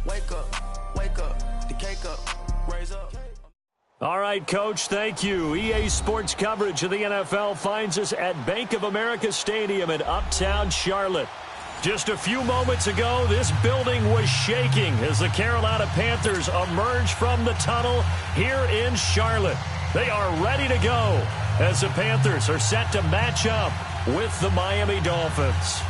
Wake up, the cake up, raise up. All right, Coach, thank you. EA Sports coverage of the NFL finds us at Bank of America Stadium in Uptown Charlotte. Just a few moments ago, this building was shaking as the Carolina Panthers emerged from the tunnel here in Charlotte. They are ready to go as the Panthers are set to match up with the Miami Dolphins.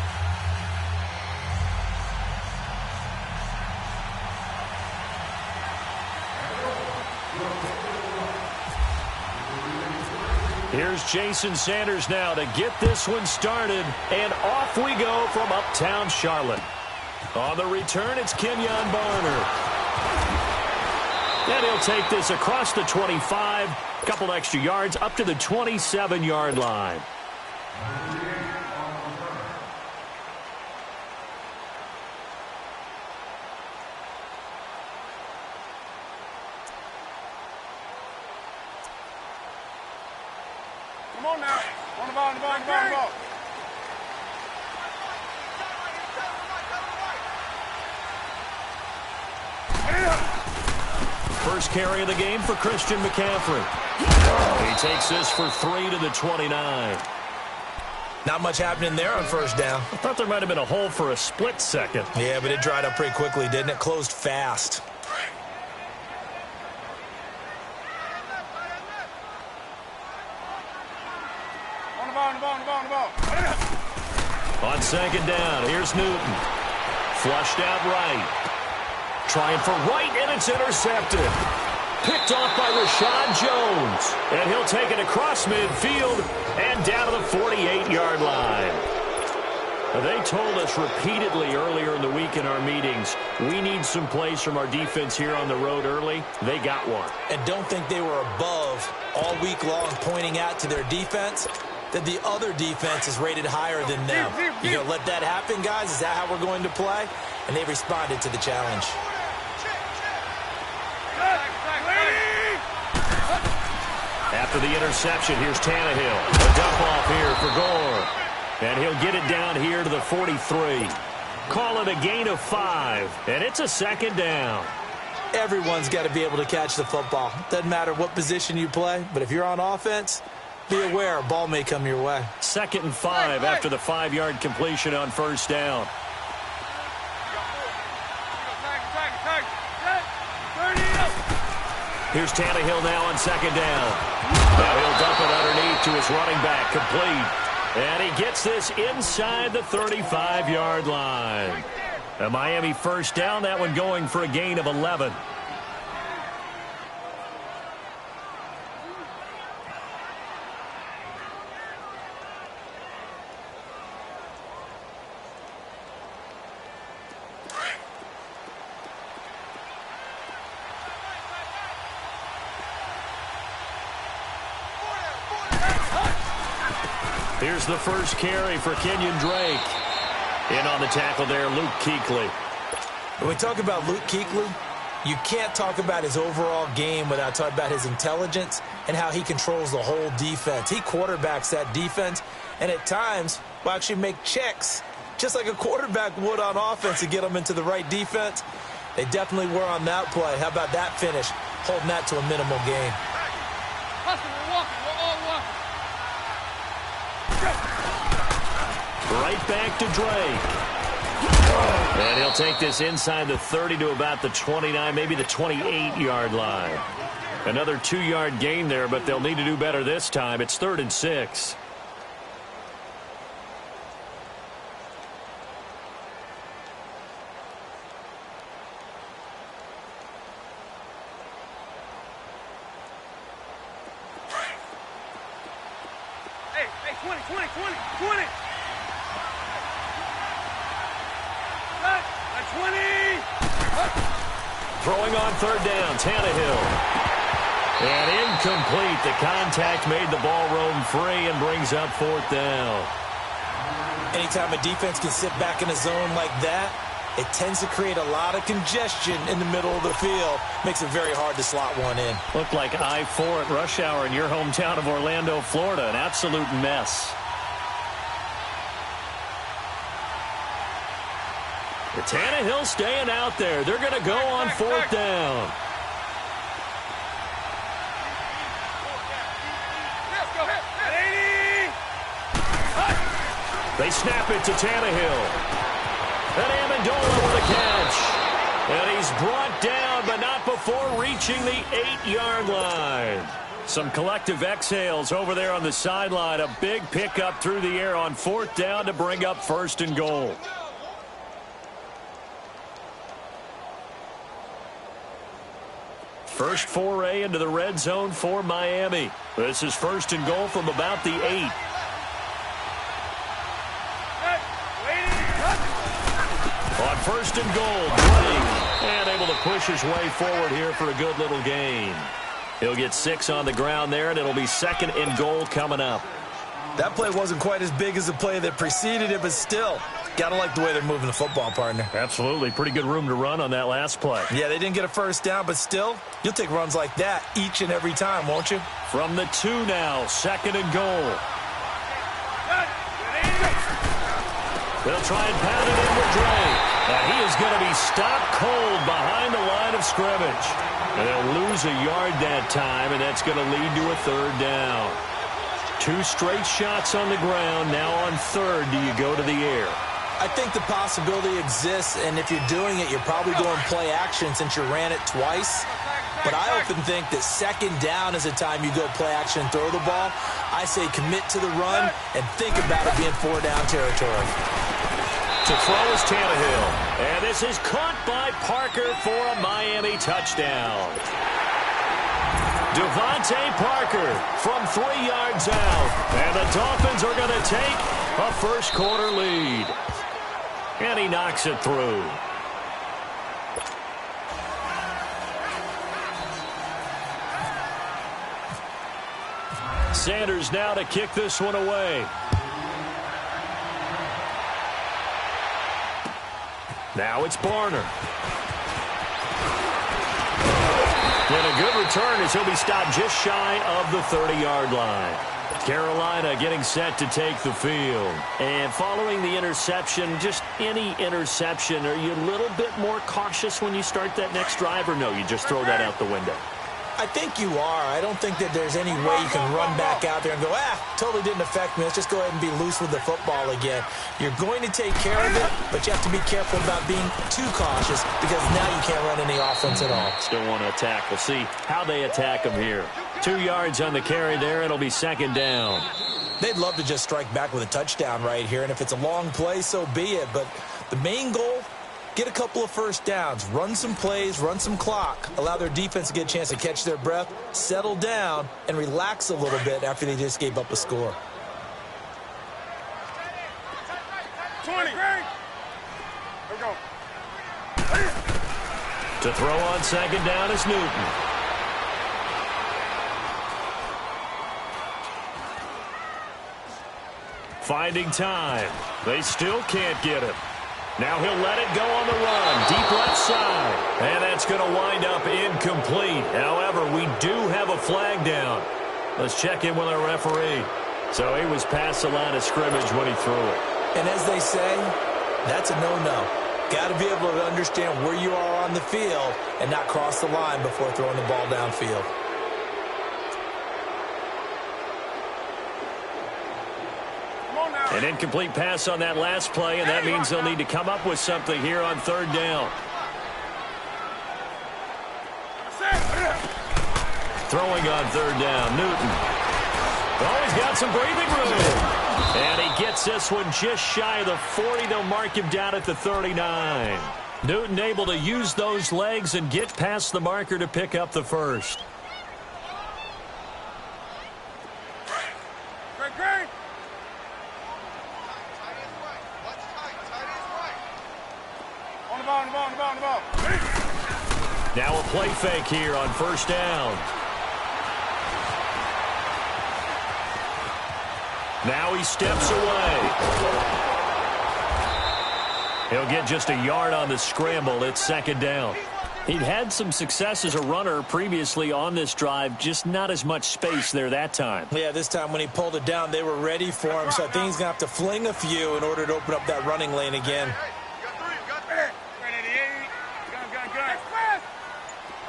Here's Jason Sanders now to get this one started, and off we go from Uptown Charlotte. On the return, it's Kenyon Barner. And he'll take this across the 25, a couple extra yards, up to the 27-yard line. Come on now. On the ball. First carry of the game for Christian McCaffrey. He takes this for 3 to the 29. Not much happening there on first down. I thought there might have been a hole for a split second. Yeah, but it dried up pretty quickly, didn't it? Closed fast. On the ball. On second down, here's Newton. Flushed out right. Trying for right, and it's intercepted. Picked off by Rashad Jones. And he'll take it across midfield and down to the 48-yard line. They told us repeatedly earlier in the week in our meetings, we need some plays from our defense here on the road early. They got one. And don't think they were above all week long pointing out to their defense that the other defense is rated higher than them. You going to let that happen, guys? Is that how we're going to play? And they responded to the challenge. After the interception, here's Tannehill. A dump off here for Gore. And he'll get it down here to the 43. Call it a gain of 5, and it's a second down. Everyone's got to be able to catch the football. Doesn't matter what position you play, but if you're on offense, be aware a ball may come your way. 2nd and 5 after the 5-yard completion on first down. Here's Tannehill now on second down. Now he'll dump it underneath to his running back, complete. And he gets this inside the 35-yard line. A Miami first down, that one going for a gain of 11. Here's the first carry for Kenyon Drake. In on the tackle there, Luke Kuechly. When we talk about Luke Kuechly, you can't talk about his overall game without talking about his intelligence and how he controls the whole defense. He quarterbacks that defense, and at times will actually make checks, just like a quarterback would on offense to get them into the right defense. They definitely were on that play. How about that finish, holding that to a minimal gain? Right back to Drake. And he'll take this inside the 30 to about the 29, maybe the 28-yard line. Another 2-yard gain there, but they'll need to do better this time. It's 3rd and 6. Hey, 20. 20. Throwing on third down, Tannehill. And incomplete. The contact made the ball roam free and brings up 4th down. Anytime a defense can sit back in a zone like that, it tends to create a lot of congestion in the middle of the field. Makes it very hard to slot one in. Looked like I-4 at rush hour in your hometown of Orlando, Florida. An absolute mess. Tannehill staying out there. They're going to go on fourth down. They snap it to Tannehill. And Amendola with a catch. And he's brought down, but not before reaching the 8-yard line. Some collective exhales over there on the sideline. A big pickup through the air on fourth down to bring up first and goal. First foray into the red zone for Miami. This is first and goal from about the 8. On first and goal, Blake, and able to push his way forward here for a good little gain. He'll get 6 on the ground there, and it'll be second and goal coming up. That play wasn't quite as big as the play that preceded it, but still, gotta like the way they're moving the football, partner. Absolutely. Pretty good room to run on that last play. Yeah, they didn't get a first down, but still, you'll take runs like that each and every time, won't you? From the 2 now, second and goal. They'll try and pound it in with Dre. And he is going to be stopped cold behind the line of scrimmage. And they'll lose a yard that time, and that's going to lead to a third down. 2 straight shots on the ground. Now on third, do you go to the air? I think the possibility exists, and if you're doing it, you're probably going play action since you ran it twice. But I often think that second down is the time you go play action and throw the ball. I say commit to the run and think about it being 4-down territory. To throw is Tannehill. And this is caught by Parker for a Miami touchdown. Devontae Parker from 3 yards out. And the Dolphins are going to take a first-quarter lead. And he knocks it through. Sanders now to kick this one away. Now it's Barner. And a good return as he'll be stopped just shy of the 30-yard line. Carolina getting set to take the field. And following the interception, just any interception, are you a little bit more cautious when you start that next drive, or no, you just throw that out the window? I think you are. I don't think that there's any way you can run back out there and go, totally didn't affect me. Let's just go ahead and be loose with the football again. You're going to take care of it, but you have to be careful about being too cautious because now you can't run any offense at all. Still want to attack. We'll see how they attack them here. 2 yards on the carry there. It'll be second down. They'd love to just strike back with a touchdown right here, and if it's a long play, so be it. But the main goal, get a couple of first downs, run some plays, run some clock, allow their defense to get a chance to catch their breath, settle down, and relax a little bit after they just gave up a score. 20. Here we go. To throw on second down is Newton. Finding time. They still can't get him. Now he'll let it go on the run. Deep left side. And that's going to wind up incomplete. However, we do have a flag down. Let's check in with our referee. So he was past the line of scrimmage when he threw it. And as they say, that's a no-no. Got to be able to understand where you are on the field and not cross the line before throwing the ball downfield. An incomplete pass on that last play, and that means they'll need to come up with something here on third down. Throwing on third down, Newton. Oh, he's got some breathing room. And he gets this one just shy of the 40. They'll mark him down at the 39. Newton able to use those legs and get past the marker to pick up the first. Now a play fake here on first down. Now he steps away. He'll get just a yard on the scramble. It's second down. He'd had some success as a runner previously on this drive, just not as much space there that time. Yeah, this time when he pulled it down, they were ready for him, so I think he's going to have to fling a few in order to open up that running lane again.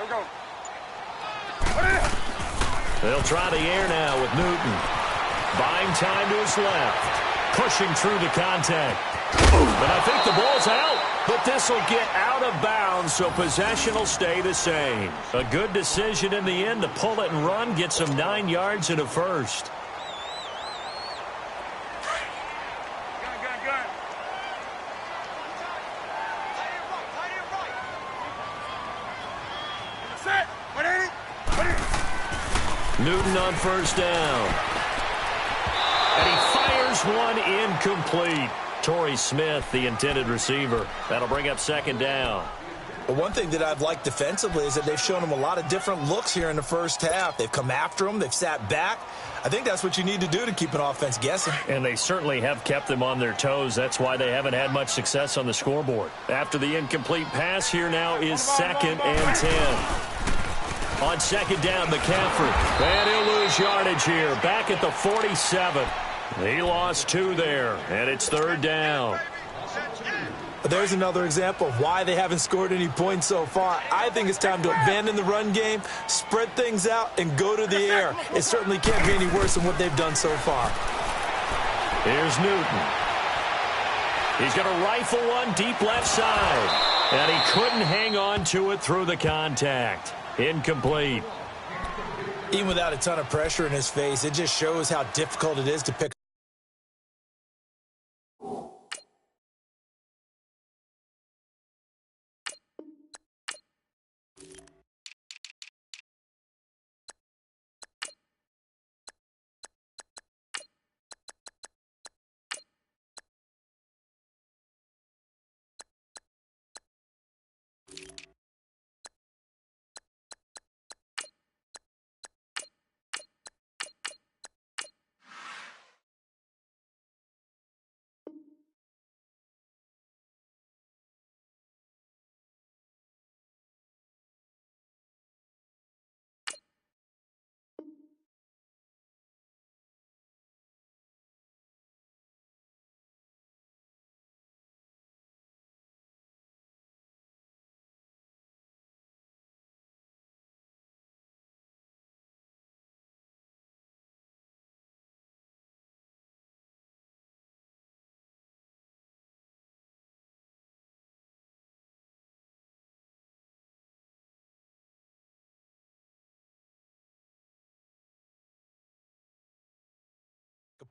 we go. They'll try the air now with Newton. Buying time to his left. Pushing through the contact. But I think the ball's out. But this will get out of bounds, so possession will stay the same. A good decision in the end to pull it and run, get some 9 yards and a first. Gun. Set. What ain't it? Newton on first down. And he fires one incomplete. Torrey Smith, the intended receiver. That'll bring up second down. But one thing that I've liked defensively is that they've shown him a lot of different looks here in the first half. They've come after him. They've sat back. I think that's what you need to do to keep an offense guessing. And they certainly have kept them on their toes. That's why they haven't had much success on the scoreboard. After the incomplete pass, here now is 2nd and 10. On second down, McCaffrey. And he'll lose yardage here. Back at the 47. He lost 2 there, and it's 3rd down. There's another example of why they haven't scored any points so far. I think it's time to abandon the run game, spread things out, and go to the air. It certainly can't be any worse than what they've done so far. Here's Newton. He's going to rifle one deep left side, and he couldn't hang on to it through the contact. Incomplete. Even without a ton of pressure in his face, it just shows how difficult it is to pick.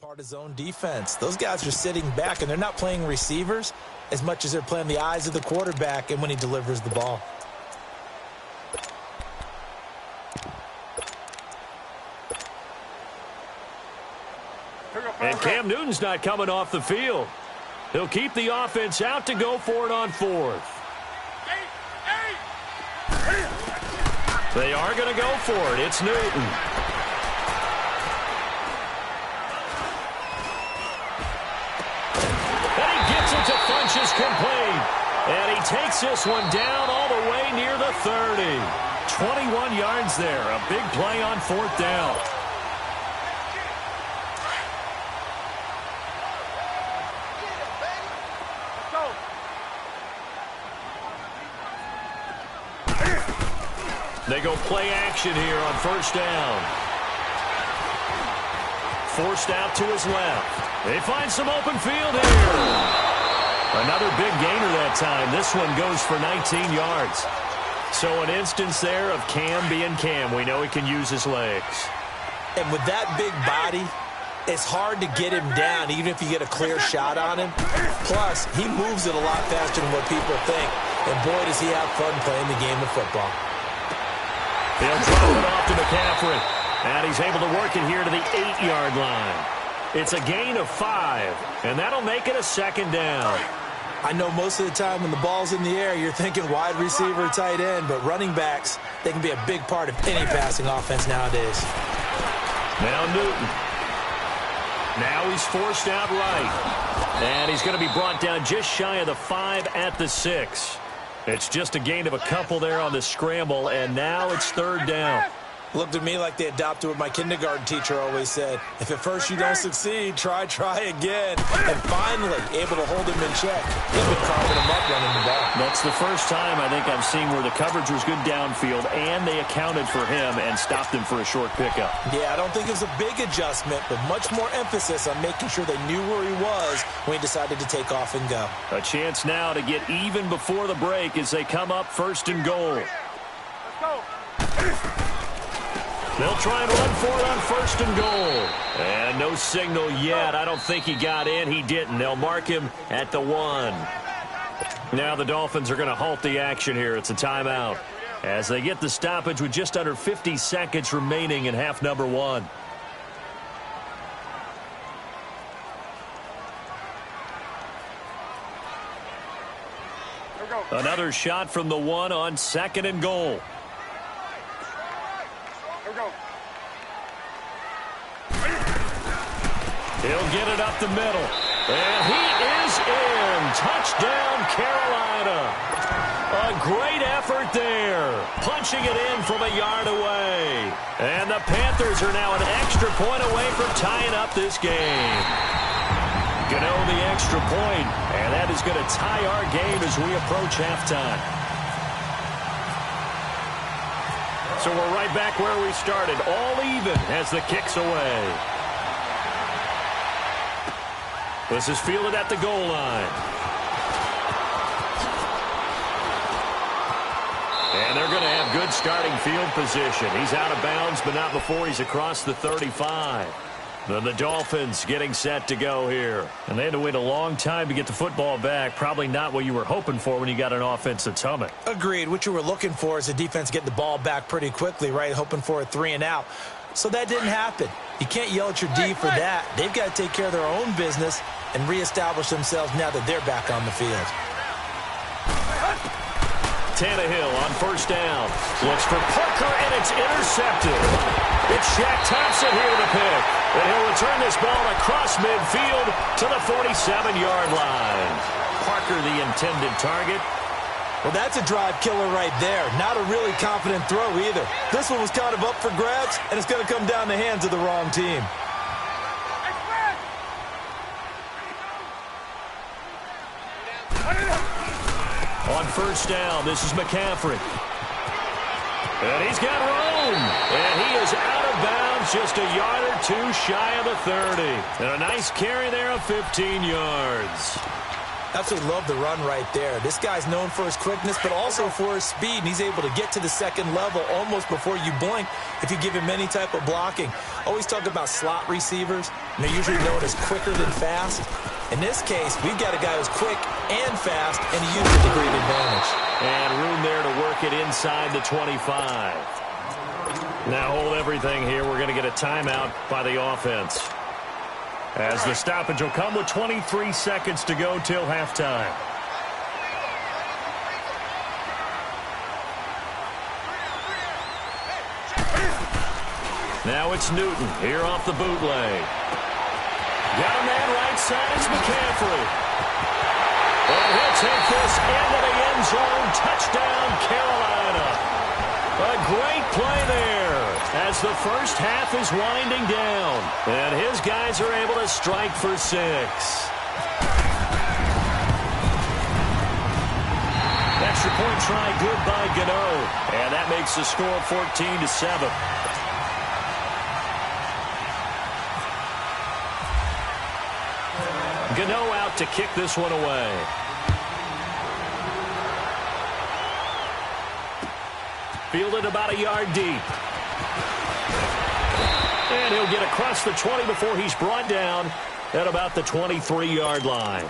Part of zone defense. Those guys are sitting back, and they're not playing receivers as much as they're playing the eyes of the quarterback and when he delivers the ball. And Cam Newton's not coming off the field. He'll keep the offense out to go for it on 4th. They are going to go for it. It's Newton. To Funch is complete. And he takes this one down all the way near the 30. 21 yards there. A big play on 4th down. They go play action here on 1st down. Forced out to his left. They find some open field here. Another big gainer that time. This one goes for 19 yards. So an instance there of Cam being Cam. We know he can use his legs. And with that big body, it's hard to get him down, even if you get a clear shot on him. Plus, he moves it a lot faster than what people think. And boy, does he have fun playing the game of football. He'll drop it off to McCaffrey. And he's able to work it here to the 8-yard line. It's a gain of 5, and that'll make it a 2nd down. I know most of the time when the ball's in the air, you're thinking wide receiver, tight end, but running backs, they can be a big part of any passing offense nowadays. Now Newton. Now he's forced out right. And he's going to be brought down just shy of the 5 at the 6. It's just a gain of a couple there on the scramble, and now it's 3rd down. Looked at me like they adopted what my kindergarten teacher always said. If at first you don't succeed, try again. And finally, able to hold him in check. He's been carving him up running the ball. That's the first time I think I've seen where the coverage was good downfield and they accounted for him and stopped him for a short pickup. Yeah, I don't think it was a big adjustment, but much more emphasis on making sure they knew where he was when he decided to take off and go. A chance now to get even before the break as they come up 1st and goal. Let's go. They'll try and run for it on 1st and goal. And no signal yet. I don't think he got in. He didn't. They'll mark him at the 1. Now the Dolphins are going to halt the action here. It's a timeout as they get the stoppage with just under 50 seconds remaining in half number 1. Another shot from the 1 on 2nd and goal. He'll get it up the middle. And he is in. Touchdown, Carolina. A great effort there. Punching it in from a yard away. And the Panthers are now an extra point away from tying up this game. Gano the extra point. And that is going to tie our game as we approach halftime. So we're right back where we started. All even as the kick's away. This is fielded at the goal line. And they're going to have good starting field position. He's out of bounds, but not before he's across the 35. Then the Dolphins getting set to go here. And they had to wait a long time to get the football back. Probably not what you were hoping for when you got an offense that's humming. Agreed. What you were looking for is the defense getting the ball back pretty quickly, right? Hoping for a 3 and out. So that didn't happen. You can't yell at your D for that. They've got to take care of their own business and reestablish themselves now that they're back on the field. Tannehill on 1st down. Looks for Parker, and it's intercepted. It's Shaq Thompson here to pick. And he'll return this ball across midfield to the 47-yard line. Parker, the intended target. Well, that's a drive killer right there. Not a really confident throw either. This one was kind of up for grabs, and it's going to come down the hands of the wrong team. On 1st down, this is McCaffrey. And he's got room. And he is out of bounds just a yard or 2 shy of the 30. And a nice carry there of 15 yards. Absolutely love the run right there. This guy's known for his quickness, but also for his speed. And he's able to get to the 2nd level almost before you blink if you give him any type of blocking. Always talk about slot receivers, and they're usually known as quicker than fast. In this case, we've got a guy who's quick and fast, and he uses it to great advantage. And room there to work it inside the 25. Now hold everything here. We're going to get a timeout by the offense. As the stoppage will come with 23 seconds to go till halftime. Now it's Newton here off the bootleg. Got a man right side. It's McCaffrey. And he'll take this into the end zone. Touchdown, Carolina. A great play there as the first half is winding down. And his guys are able to strike for 6. Extra point try good by Gano. And that makes the score 14-7. Gano out to kick this one away. Fielded about a yard deep. And he'll get across the 20 before he's brought down at about the 23-yard line.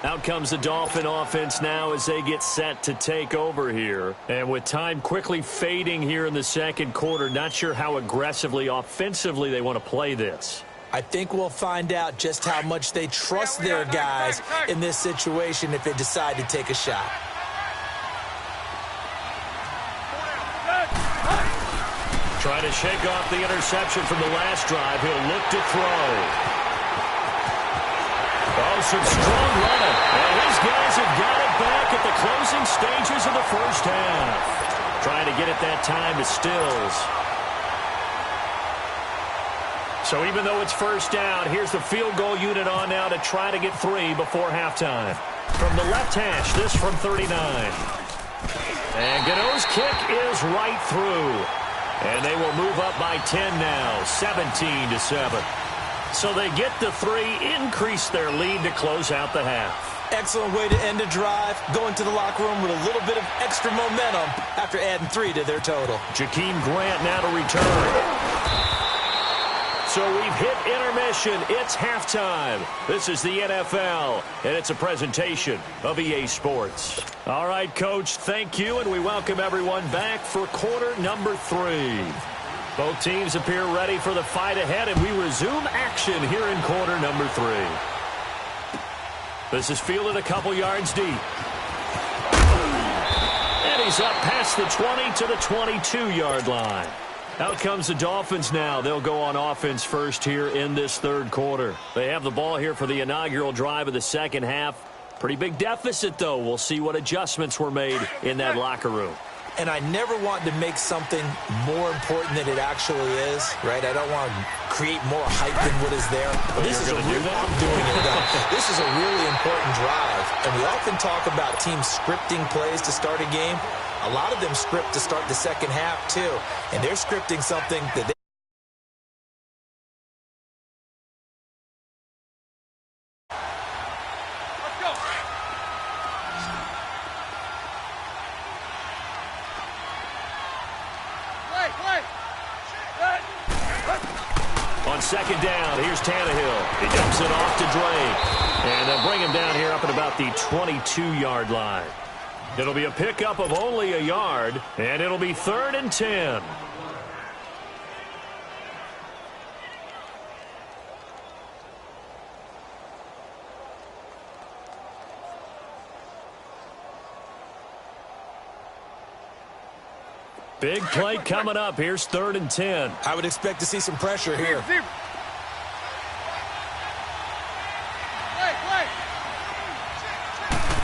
Out comes the Dolphin offense now as they get set to take over here. And with time quickly fading here in the 2nd quarter, not sure how aggressively, offensively they want to play this. I think we'll find out just how much they trust their guys in this situation if they decide to take a shot. Trying to shake off the interception from the last drive. He'll look to throw. Oh, some strong running. And his guys have got it back at the closing stages of the first half. Trying to get it that time to Stills. So even though it's first down, here's the field goal unit on now to try to get 3 before halftime. From the left hash, this from 39. And Gano's kick is right through. And they will move up by 10 now, 17-7. So they get the 3, increase their lead to close out the half. Excellent way to end a drive, going to the locker room with a little bit of extra momentum after adding 3 to their total. Jakeem Grant now to return. So we've hit intermission. It's halftime. This is the NFL, and it's a presentation of EA Sports. All right, Coach, thank you, and we welcome everyone back for quarter number 3. Both teams appear ready for the fight ahead, and we resume action here in quarter number 3. This is fielded a couple yards deep. And he's up past the 20 to the 22-yard line. Out comes the Dolphins now. They'll go on offense first here in this third quarter. They have the ball here for the inaugural drive of the second half. Pretty big deficit, though. We'll see what adjustments were made in that locker room. And I never want to make something more important than it actually is, right? I don't want to create more hype than what is there. But this is I'm doing it, though. This is a really important drive. And we often talk about teams scripting plays to start a game. A lot of them script to start the second half, too. And they're scripting something that On second down, here's Tannehill. He dumps it off to Drake. And they'll bring him down here up at about the 22-yard line. It'll be a pickup of only a yard, and it'll be 3rd and 10. Big play coming up. Here's 3rd and 10. I would expect to see some pressure here.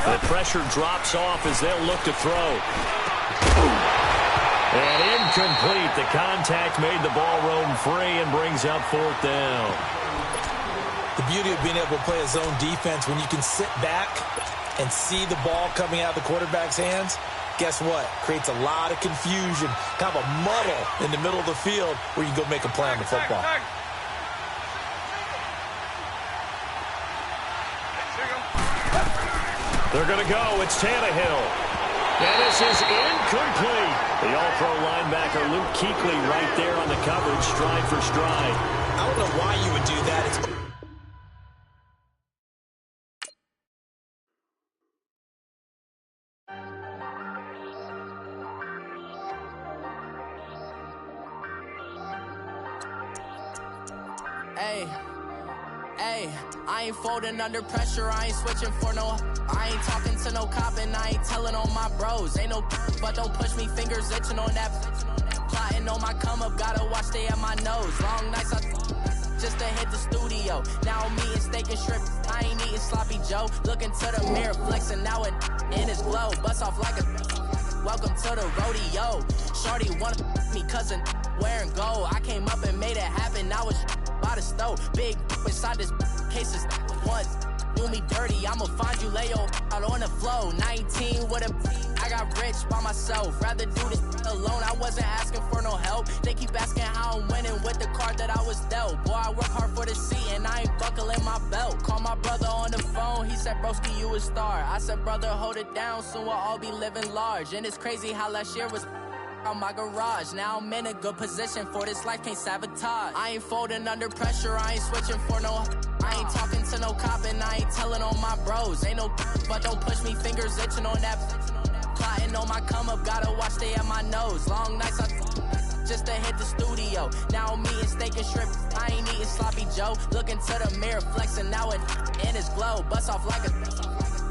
The pressure drops off as they'll look to throw. And incomplete. The contact made the ball roam free and brings up 4th down. The beauty of being able to play a zone defense when you can sit back and see the ball coming out of the quarterback's hands, guess what? Creates a lot of confusion, kind of a muddle in the middle of the field where you can go make a play on the football. They're going to go. It's Tannehill. And this is incomplete. The all-pro linebacker Luke Kuechly right there on the coverage, stride for stride. I don't know why you would do that. I ain't folding under pressure, I ain't switching for no. I ain't talking to no cop and I ain't telling on my bros. Ain't no but don't push me, fingers itching on that. Plotting on my come up, gotta watch stay at my nose. Long nights just to hit the studio. Now I'm eating steak and shrimp, I ain't eating sloppy Joe. Looking to the mirror, flexing now it in his glow. Bust off like a welcome to the rodeo. Shorty wanna me cousin wearing gold. I came up and made it happen, now it's by the stove. Big inside this case is one. Do me dirty, I'ma find you lay out on the floor. 19 with a I got rich by myself. Rather do this alone, I wasn't asking for no help. They keep asking how I'm winning with the card that I was dealt. Boy, I work hard for the seat and I ain't buckling my belt. Call my brother on the phone, he said, broski, you a star. I said, brother, hold it down, soon we'll all be living large. And it's crazy how last year was on my garage. Now I'm in a good position for this life, can't sabotage. I ain't folding under pressure, I ain't switching for no. I ain't talking to no cop and I ain't telling on my bros. Ain't no but don't push me, fingers itching on that. Plotting on my come up, gotta watch stay at my nose. Long nights just to hit the studio. Now I'm eating steak and shrimp, I ain't eating sloppy Joe. Looking to the mirror, flexing now it in his glow. Bust off like a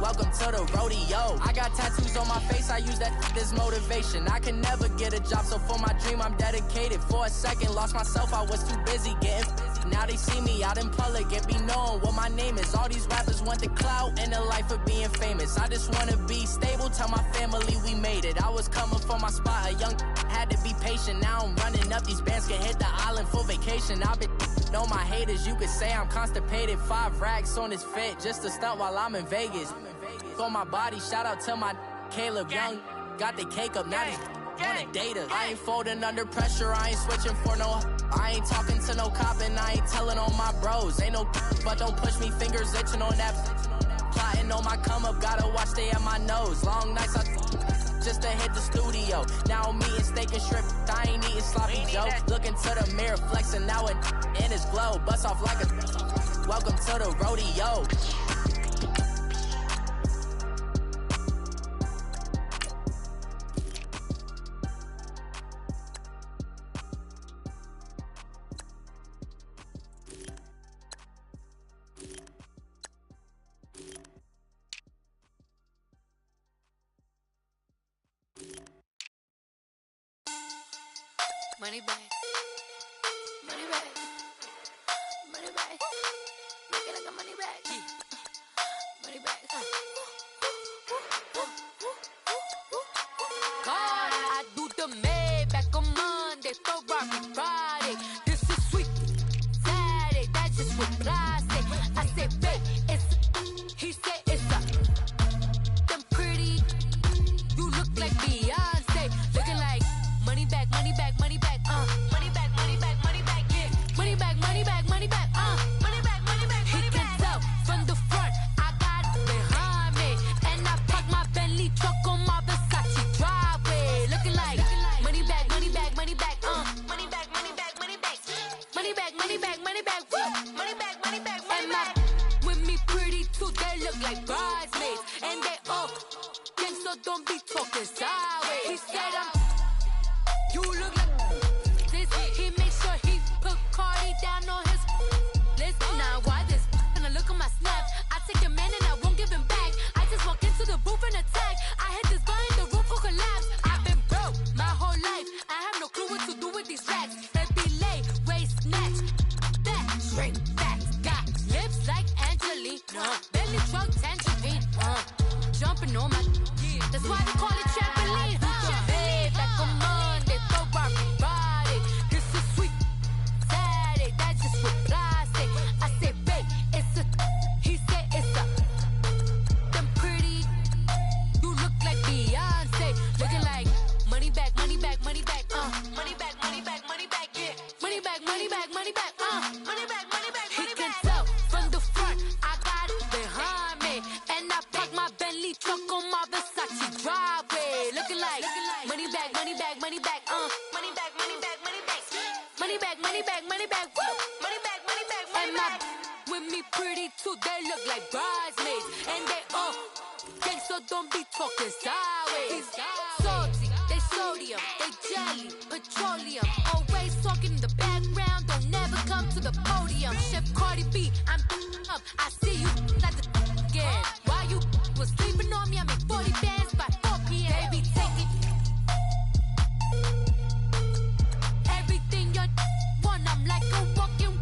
welcome to the rodeo. I got tattoos on my face, I use that as motivation. I can never get a job, so for my dream I'm dedicated. For a second, lost myself, I was too busy getting now they see me out in public and be knowing what my name is. All these rappers want the clout and the life of being famous. I just wanna be stable, tell my family we made it. I was coming for my spot, a young had to be patient. Now I'm running up, these bands can hit the island for vacation. I've been know my haters, you could say I'm constipated. 5 racks on his fit, just to stunt while I'm in Vegas. On my body, shout out to my Caleb Young. Got the cake up, now they on a data. I ain't folding under pressure, I ain't switching for no. I ain't talking to no cop and I ain't telling on my bros. Ain't no but don't push me, fingers itching on that. Plotting on my come up, gotta watch stay at my nose. Long nights I just to hit the studio. Now I'm eating steak and shrimp, I ain't eating sloppy Joe. Looking to the mirror, flexing now and in his glow. Bust off like a welcome to the rodeo. Money bag, money bag, money bag. Make it like a money bag, money bag. God, I do the Maybach on Monday, Ferrari Friday. This is sweet Saturday, that's just what I say. I say, babe, it's he said it's a them pretty. You look like Beyonce, looking like money bag, money bag, money bag. Money bag, money bag, money bag, yeah. Money bag, money bag, money bag, money bag, money bag, money bag. He can tell from the front, I got it behind me. And I park my Bentley truck on my Versace driveway. Looking like money bag, money bag, money bag, money bag, money bag, money bag. Money bag, money bag, money bag, money bag, money bag, money bag. With me pretty too, they look like bridesmaids. And they all gang, so don't be talking sideways. He said you look like this. He make sure he put Cardi down on his list. Now why this? And I look at my snap. I take a man and I won't give him back. I just walk into the booth and attack. I hit this guy in the roof will collapse. I've been broke my whole life. I have no clue what to do with these racks. That be lay, waist snatch, back, shrink, back. Got lips like Angelina, belly truck tangerine. Jumping on my, that's why they call it trampoline. Babe, like a Monday, Ferrari Friday. This is sweet Saturday, that's just what I say. I say, babe, it's a, he said it's a, them pretty, you look like Beyonce, looking like money bag, money bag, money bag, money bag, money bag, money bag, yeah. Money bag, money bag, money bag, money bag, money bag, money bag. He can tell from the front, I got it behind me, and I park my Bentley truck on my Versace driveway. Looking like money bag, money bag, money bag, money bag, money bag, money bag, money bag, money bag, money bag, money bag, money bag, money bag. With me pretty too, they look like bridesmaids, and they all gang, so don't be talking sideways. Salty, they sodium, they jelly, petroleum. Always talking in the background, don't never come to the podium. Chef Cardi B, I'm up. I see you like the again. Why you was sleeping on me? I make 40 bands by 4 p.m. Baby, take it. Everything you want, I'm like a walking.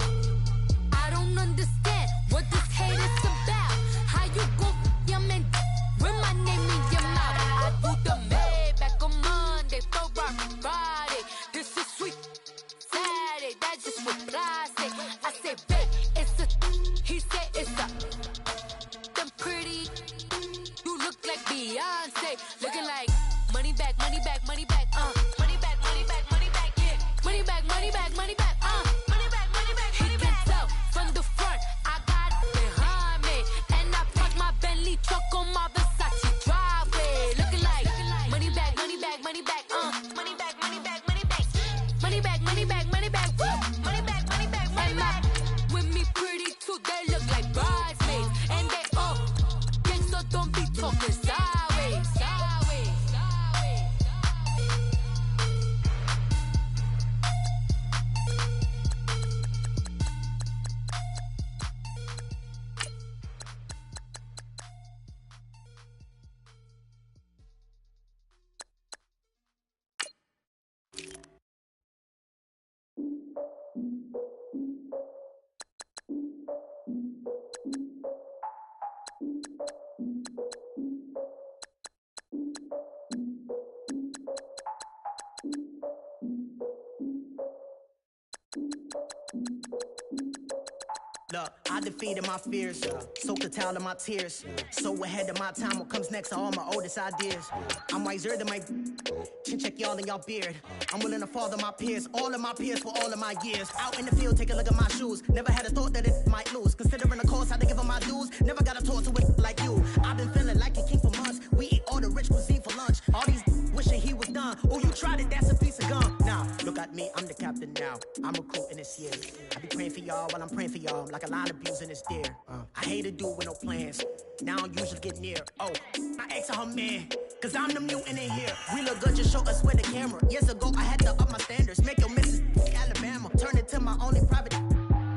I don't understand what this hate is about. How you go your man with my name in your mouth? I do the Maybach on Monday, Ferrari Friday. This is sweet Saturday, that's just what I say. I say, babe, it's a, he said it's a, them pretty, you look like Beyonce, looking like money bag, money bag, money bag, money bag, money bag, money bag, yeah. Money bag, money bag, money bag, money bag, money bag, money bag. He can tell from the front, I got it behind me, and I park my Bentley truck on my Versace driveway. Looking like money bag, money bag, money bag, money bag, money bag, money bag, money bag, money bag, money bag, money bag, money bag, money bag. With me pretty too, they look like bridesmaids, and they all gang, so don't be talking sideways. I defeated my fears, soaked the towel in my tears. So ahead of my time, what comes next are all my oldest ideas. I'm wiser than my chin check y'all in y'all beard. I'm willing to father my peers, all of my peers for all of my years. Out in the field, take a look at my shoes. Never had a thought that it might lose. Considering the cost, I had to give them my dues. Never got a talk to it like you. I've been feeling like a king for months. We eat all the rich cuisine for lunch. All these wishing he was done. Oh, you tried it, that's a piece of gum. Now, look at me, I'm the captain now. I'm recruiting this year. I be praying for y'all while I'm praying for y'all. Like a line abusing this deer. I hate a dude with no plans. Now I usually get near. Oh, I asked her man, cause I'm the mutant in here. We look good, just show us where the camera. Years ago, I had to up my standards. Make your missus Alabama. Turn it to my only private.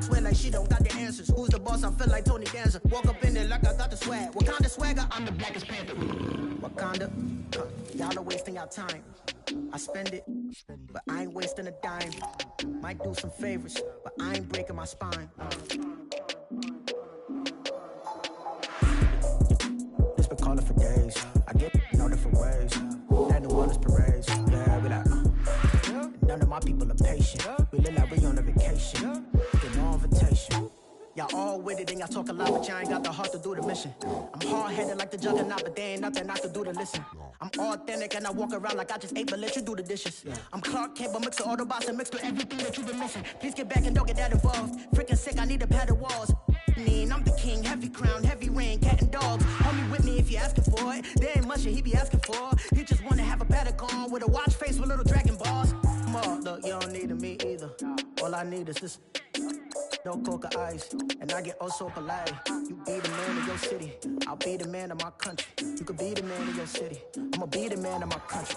Swear like she don't got the answers. Who's the boss? I feel like Tony Danza. Walk up in there like I got the swag. What kind of swagger? I'm the blackest panther. Wakanda. Y'all are wasting your time. I spend it, but I ain't wasting a dime. Might do some favors, but I ain't breaking my spine. This been calling for days. I get no different ways. That New Orleans parades. Yeah, we like, none of my people are patient. We look like we on a vacation. Get no invitation. Y'all all with it and y'all talk a lot, but y'all ain't got the heart to do the mission. I'm hard-headed like the juggernaut, but there ain't nothing I can do to listen. I'm authentic and I walk around like I just ate, but let you do the dishes. I'm Clark Kent, but mix the Autobots and mixed with everything that you've been missing. Please get back and don't get that involved. Freaking sick, I need to pad the walls. I'm the king, heavy crown, heavy rain, cat and dogs. Homie with me if you're asking for it. There ain't much that he be asking for. He just wanna have a paddock on with a watch face with little dragon balls. Look, you don't need me either. All I need is this. No coca ice, and I get oh so polite. You be the man of your city, I'll be the man of my country. You could be the man of your city, I'ma be the man of my country.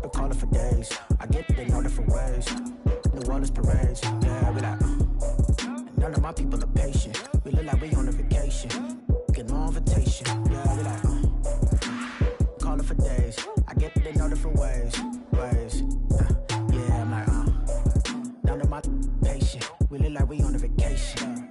Been calling for days, I get it in all different ways. New Orleans parades, yeah, we like, none of my people are patient. We look like we on a vacation, get no invitation, yeah, we like, calling for days, I get it in all different ways. Yeah, I'm like, none of my patient. We look like we on a vacation.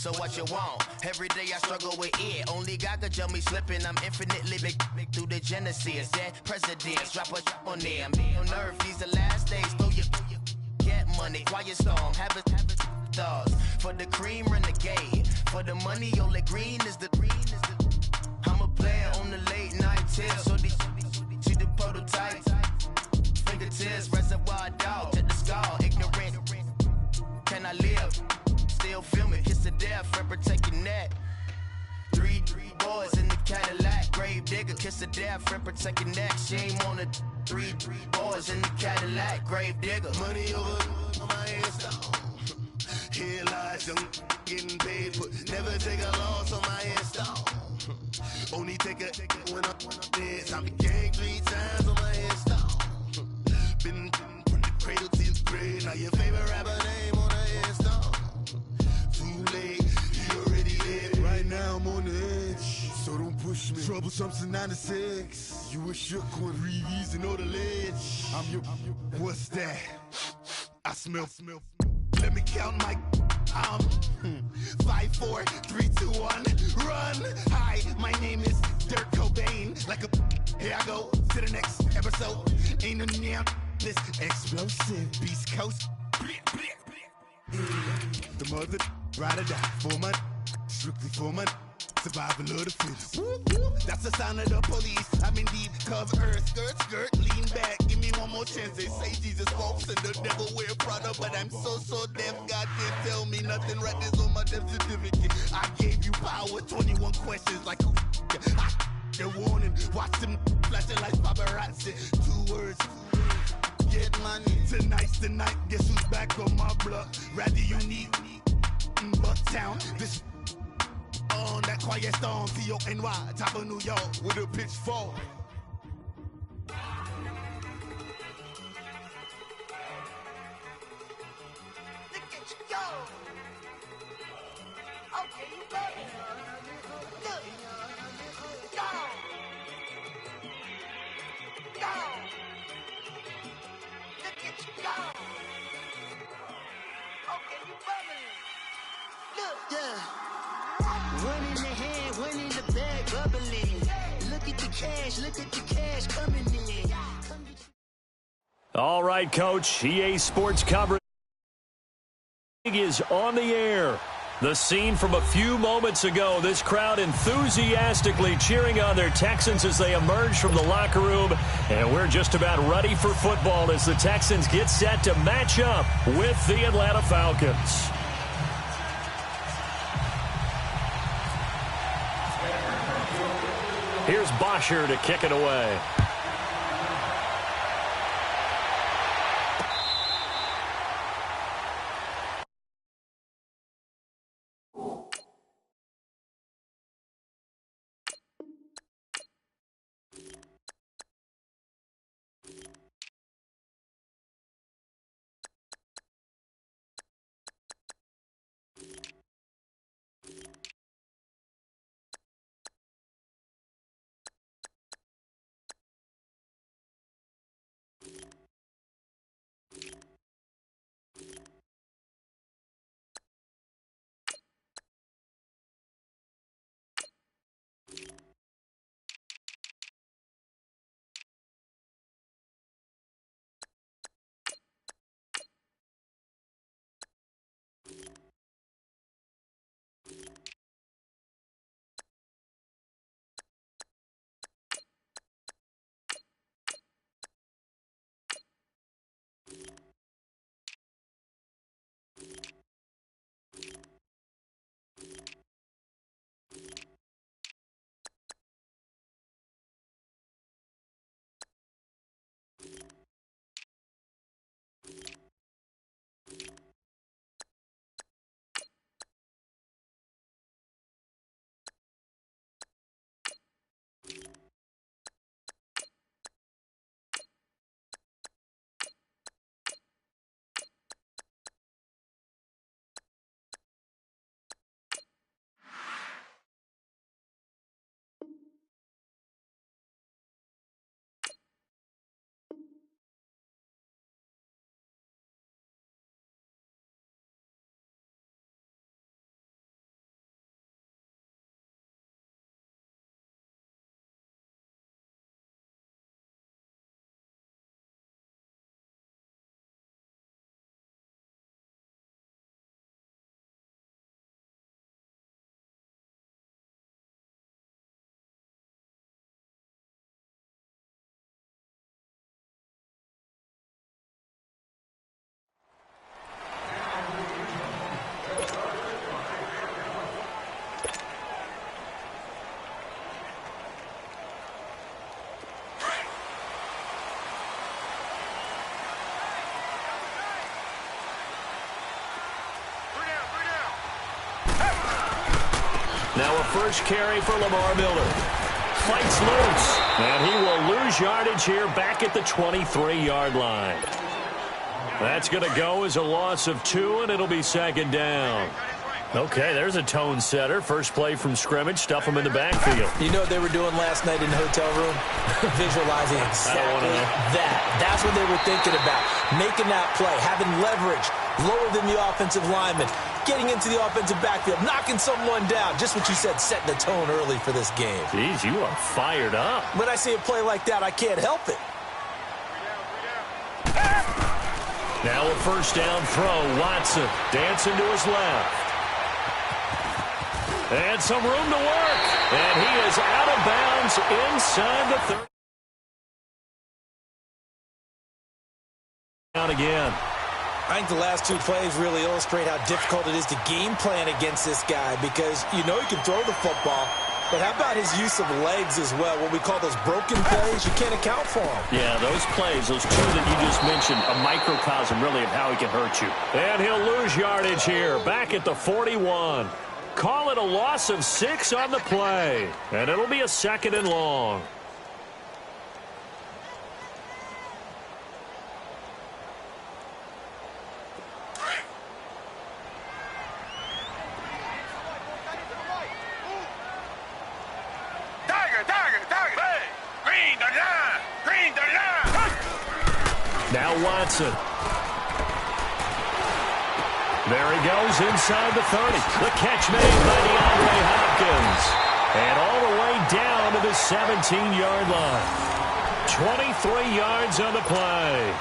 So what you want? Every day I struggle with it. Only God could jump me slipping. I'm infinitely big through the Genesis. That presidents drop a on them. On earth, these the last days. Throw your get money. Quiet storm. Have it thoughts. For the cream, renegade. For the money, only green is the I'm a player on the late night tip. So these see the prototype. Fingertips, reservoir dog to the skull. Ignorant. Can I live? Still film it, kiss to death, and protect your neck. Three boys in the Cadillac, grave digger, kiss to death, and protect your neck. Shame on the three boys in the Cadillac, grave digger. Money over on my headstone. Here lies young getting paid for. Never take a loss on my headstone. Only take a when I'm dead. I be gang 3 times on my headstone. Been from the cradle to the grave. Now your favorite rapper name on a headstone. Too late, he already dead. Right now I'm on the edge, so don't push me. Troublesome to 96. You a shook one, breathe and know the ledge. I'm your, what's that? I smell. Let me count my 5, 4, 3, 2, 1, run. Hi, my name is Dirk Cobain. Like a, here I go to the next episode. Ain't no damn this explosive Beast Coast. The mother ride or die for my, strictly for my survival of the fittest. That's the sound of the police. I'm indeed cover earth, skirt, lean back. Give me one more chance. They say Jesus walks and the devil wear Prada, but I'm so deaf. God can't tell me nothing. Right this on my death certificate. I gave you power. 21 questions like the warning. Watch them flashing like paparazzi. 2 words. Get money. Tonight's the night. Guess who's back on my block? Rather unique. Bucktown. This on that quiet storm, T-O-N-Y, top of New York with a pitchfork. Look at you go. Okay, you better. Look. Go. Go. Look at you go. Okay, you better. Look. Yeah. One in the hand, one in the bag, bubbling. Look at the cash coming in. All right, Coach. EA Sports coverage is on the air. The scene from a few moments ago, this crowd enthusiastically cheering on their Texans as they emerge from the locker room. And we're just about ready for football as the Texans get set to match up with the Atlanta Falcons. Here's Bosher to kick it away. Now a first carry for Lamar Miller. Fights loose, and he will lose yardage here back at the 23-yard line. That's going to go as a loss of 2, and it'll be second down. Okay, there's a tone setter. First play from scrimmage, stuff them in the backfield. You know what they were doing last night in the hotel room? Visualizing exactly that. That's what they were thinking about. Making that play, having leverage, lower than the offensive lineman, getting into the offensive backfield, knocking someone down. Just what you said, setting the tone early for this game. Jeez, you are fired up. When I see a play like that, I can't help it. Now a first down throw. Watson dancing to his left. And some room to work. And he is out of bounds inside the 30. Down again. I think the last 2 plays really illustrate how difficult it is to game plan against this guy because you know he can throw the football, but how about his use of legs as well? What we call those broken plays, you can't account for them. Yeah, those plays, those 2 that you just mentioned, a microcosm really of how he can hurt you. And he'll lose yardage here, back at the 41. Call it a loss of 6 on the play, and it'll be a second and long. Now Watson. There he goes inside the 30. The catch made by DeAndre Hopkins. And all the way down to the 17-yard line. 23 yards on the play.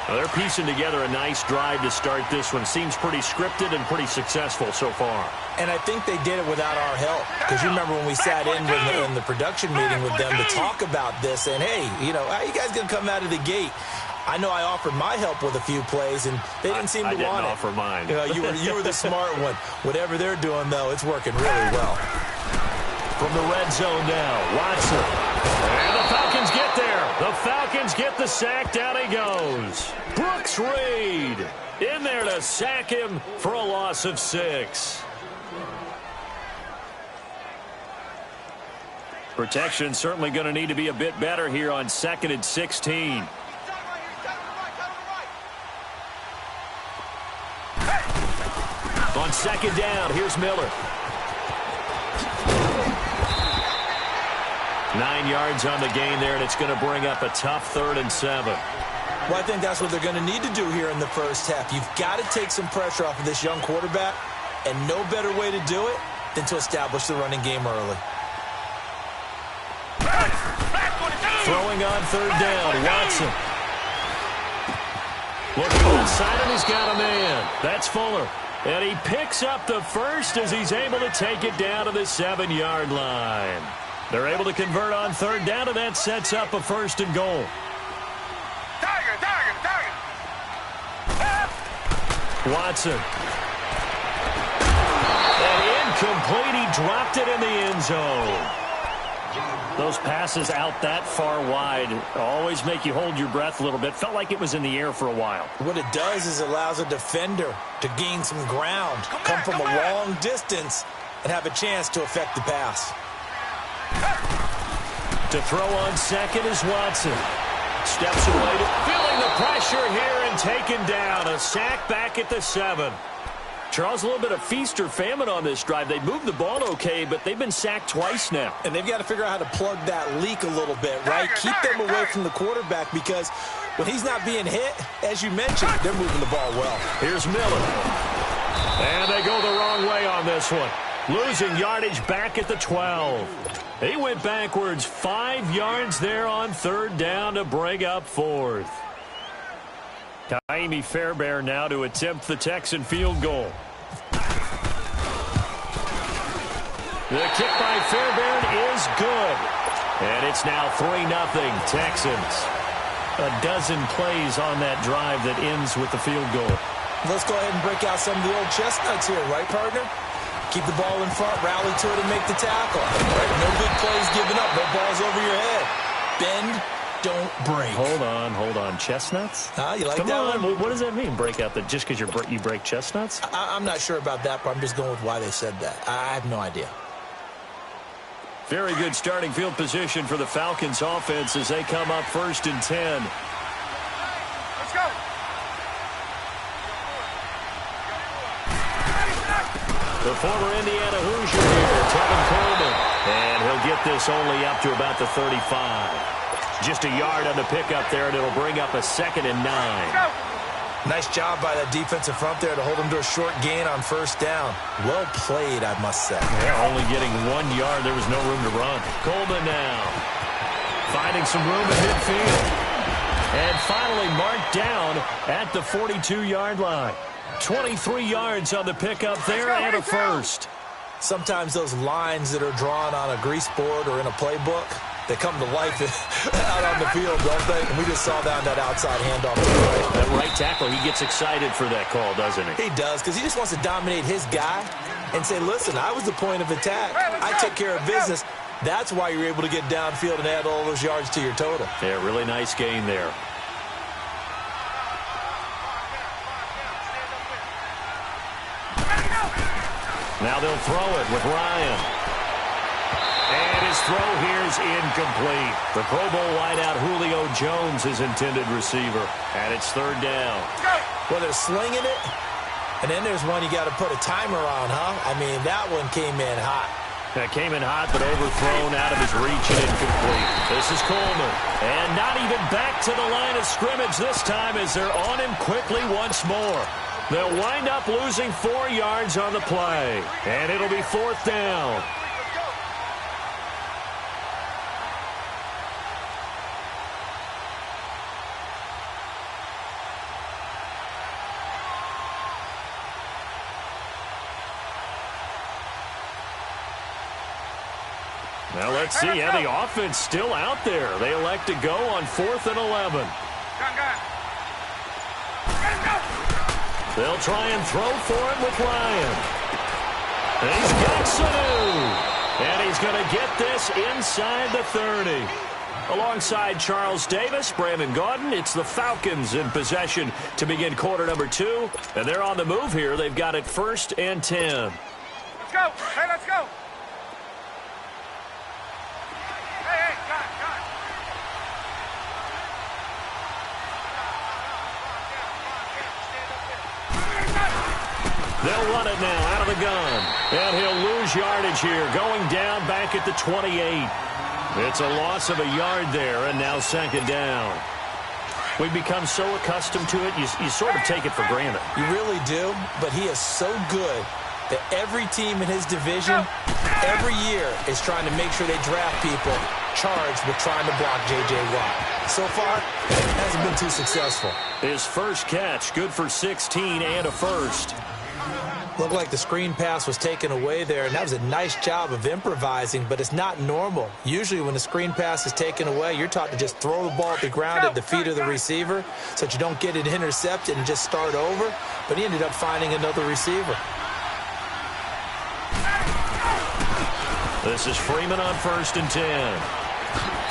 Well, they're piecing together a nice drive to start this one. Seems pretty scripted and pretty successful so far. And I think they did it without our help. Because you remember when we sat in the production meeting with them to talk about this. And, hey, you know, how you guys going to come out of the gate? I know I offered my help with a few plays, and they didn't seem to want it. I didn't offer mine. You know, you were the smart one. Whatever they're doing, though, it's working really well. From the red zone now, Watson. And the Falcons get there. The Falcons get the sack. Down he goes. Brooks Reed in there to sack him for a loss of 6. Protection certainly going to need to be a bit better here on 2nd and 16. On second down, here's Miller. 9 yards on the gain there, and it's going to bring up a tough 3rd and 7. Well, I think that's what they're going to need to do here in the first half. You've got to take some pressure off of this young quarterback, and no better way to do it than to establish the running game early. Throwing on 3rd down, Watson. Looking inside him, he's got a man. That's Fuller. And he picks up the first as he's able to take it down to the 7-yard line. They're able to convert on 3rd down, and that sets up a 1st and goal. Watson. And incomplete. He dropped it in the end zone. Those passes out that far wide always make you hold your breath a little bit. Felt like it was in the air for a while. What it does is it allows a defender to gain some ground, come from a long distance, and have a chance to affect the pass. To throw on second is Watson. Steps away, feeling the pressure here and taken down. A sack back at the 7. Charles, a little bit of feast or famine on this drive. They moved the ball okay, but they've been sacked twice now. And they've got to figure out how to plug that leak a little bit, right? Keep them away from the quarterback because when he's not being hit, as you mentioned, they're moving the ball well. Here's Miller. And they go the wrong way on this one. Losing yardage back at the 12. He went backwards 5 yards there on 3rd down to bring up 4th. Taimi Fairbairn now to attempt the Texan field goal. The kick by Fairbairn is good. And it's now 3-0 Texans. A dozen plays on that drive that ends with the field goal. Let's go ahead and break out some of the old chestnuts here, right, partner? Keep the ball in front, rally to it, and make the tackle. Right? No big plays given up, no balls over your head. Bend, don't break. Hold on. Chestnuts? You like Come that on. one? What does that mean, break out just because you break chestnuts? I'm not sure about that, but I'm just going with why they said that. I have no idea. Very good starting field position for the Falcons offense as they come up 1st and 10. Let's go. The former Indiana Hoosier here, Tevin Coleman. And he'll get this only up to about the 35. Just a yard on the pickup there, and it'll bring up a 2nd and 9. Nice job by that defensive front there to hold him to a short gain on 1st down. Well played, I must say. Yeah, only getting 1 yard. There was no room to run. Coleman now finding some room in midfield. And finally marked down at the 42-yard line. 23 yards on the pickup there and a 1st. Sometimes those lines that are drawn on a grease board or in a playbook, they come to life out on the field, don't they? And we just saw that on that outside handoff. That right tackle, he gets excited for that call, doesn't he? He does, because he just wants to dominate his guy and say, listen, I was the point of attack. I took care of business. That's why you're able to get downfield and add all those yards to your total. Yeah, really nice gain there. Now they'll throw it with Ryan. And his throw here is incomplete. The Pro Bowl wideout Julio Jones is intended receiver. And it's 3rd down. Well, they're slinging it. And then there's one you got to put a timer on, huh? I mean, that one came in hot. That came in hot, but overthrown out of his reach and incomplete. This is Coleman. And not even back to the line of scrimmage this time as they're on him quickly once more. They'll wind up losing 4 yards on the play. And it'll be 4th down. Now let's see. Yeah, the offense still out there. They elect to go on 4th and 11. They'll try and throw for it with Ryan. And he's got Sanu. And he's going to get this inside the 30. Alongside Charles Davis, Brandon Gaudin, it's the Falcons in possession to begin quarter number 2. And they're on the move here. They've got it 1st and 10. Let's go. Hey, let's go. Hey, got. They'll run it now out of the gun. And he'll lose yardage here, going down back at the 28. It's a loss of a yard there, and now 2nd down. We've become so accustomed to it, you sort of take it for granted. You really do, but he is so good that every team in his division, every year, is trying to make sure they draft people charged with trying to block J.J. Watt. So far, it hasn't been too successful. His first catch, good for 16 and a 1st. Looked like the screen pass was taken away there, and that was a nice job of improvising, but it's not normal. Usually when the screen pass is taken away, you're taught to just throw the ball at the ground at the feet of the receiver so that you don't get it intercepted and just start over, but he ended up finding another receiver. This is Freeman on 1st and 10.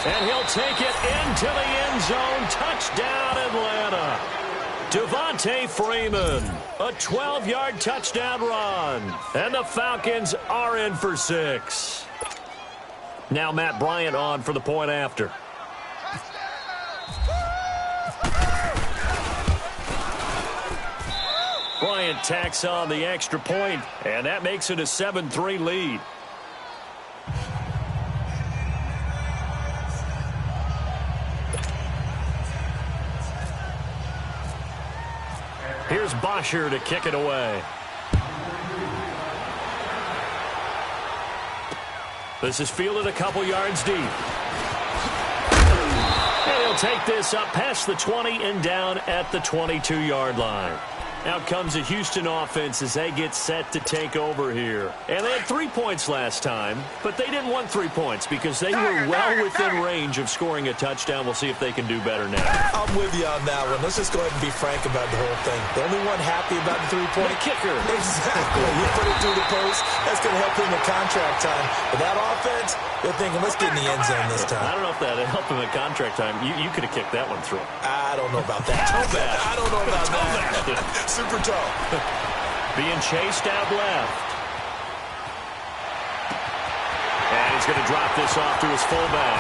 And he'll take it into the end zone. Touchdown, Atlanta. Devontae Freeman, a 12-yard touchdown run. And the Falcons are in for 6. Now Matt Bryant on for the point after. Bryant tacks on the extra point, and that makes it a 7-3 lead. Here's Bosher to kick it away. This is fielded a couple yards deep. And he'll take this up past the 20 and down at the 22-yard line. Out comes the Houston offense as they get set to take over here. And they had 3 points last time, but they didn't want 3 points because they were well within range of scoring a touchdown. We'll see if they can do better now. I'm with you on that one. Let's just go ahead and be frank about the whole thing. The only one happy about the three-point kicker. Exactly. You put it through the post. That's going to help him in contract time. But that offense, they're thinking, let's get in the end zone this time. I don't know if that helped him in contract time. You could have kicked that one through. I don't know about that. Toe bad. I don't know about that. Super tall. Being chased out left. And he's going to drop this off to his fullback.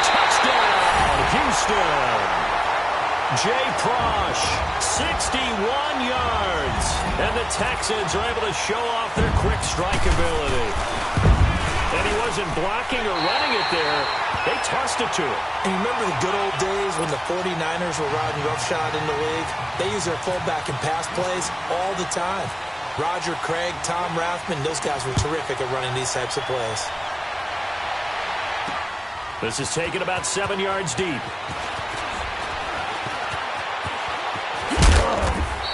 Touchdown, Houston. Jay Prosh, 61 yards. And the Texans are able to show off their quick strike ability. And he wasn't blocking or running it there. They tossed it to him. And you remember the good old days when the 49ers were riding roughshod in the league? They used their fullback in pass plays all the time. Roger Craig, Tom Rathman, those guys were terrific at running these types of plays. This is taken about 7 yards deep.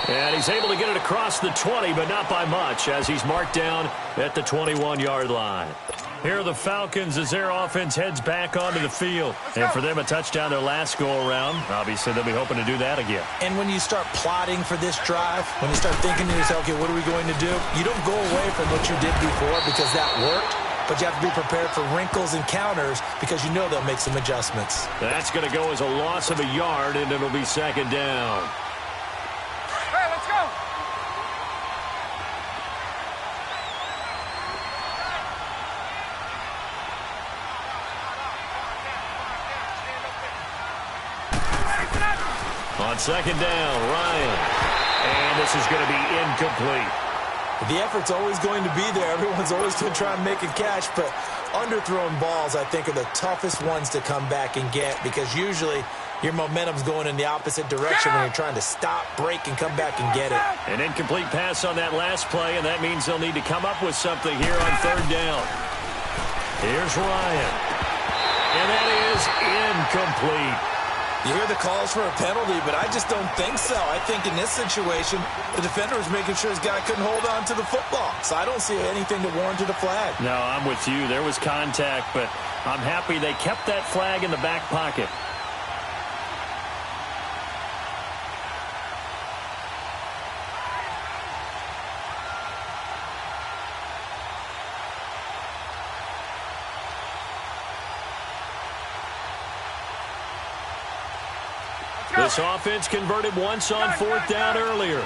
And he's able to get it across the 20, but not by much, as he's marked down at the 21-yard line. Here are the Falcons as their offense heads back onto the field. And for them, a touchdown their last go-around. Obviously, they'll be hoping to do that again. And when you start plotting for this drive, when you start thinking to yourself, okay, what are we going to do? You don't go away from what you did before because that worked, but you have to be prepared for wrinkles and counters because you know they'll make some adjustments. That's going to go as a loss of a yard, and it'll be second down. Hey, let's go! On second down, Ryan. And this is going to be incomplete. The effort's always going to be there. Everyone's always going to try and make a catch, but underthrown balls, I think, are the toughest ones to come back and get because usually your momentum's going in the opposite direction when you're trying to stop, break, and come back and get it. An incomplete pass on that last play, and that means they'll need to come up with something here on third down. Here's Ryan. And that is incomplete. You hear the calls for a penalty, but I just don't think so. I think in this situation, the defender was making sure his guy couldn't hold on to the football. So I don't see anything to warrant a flag. No, I'm with you. There was contact, but I'm happy they kept that flag in the back pocket. This offense converted once on fourth down earlier.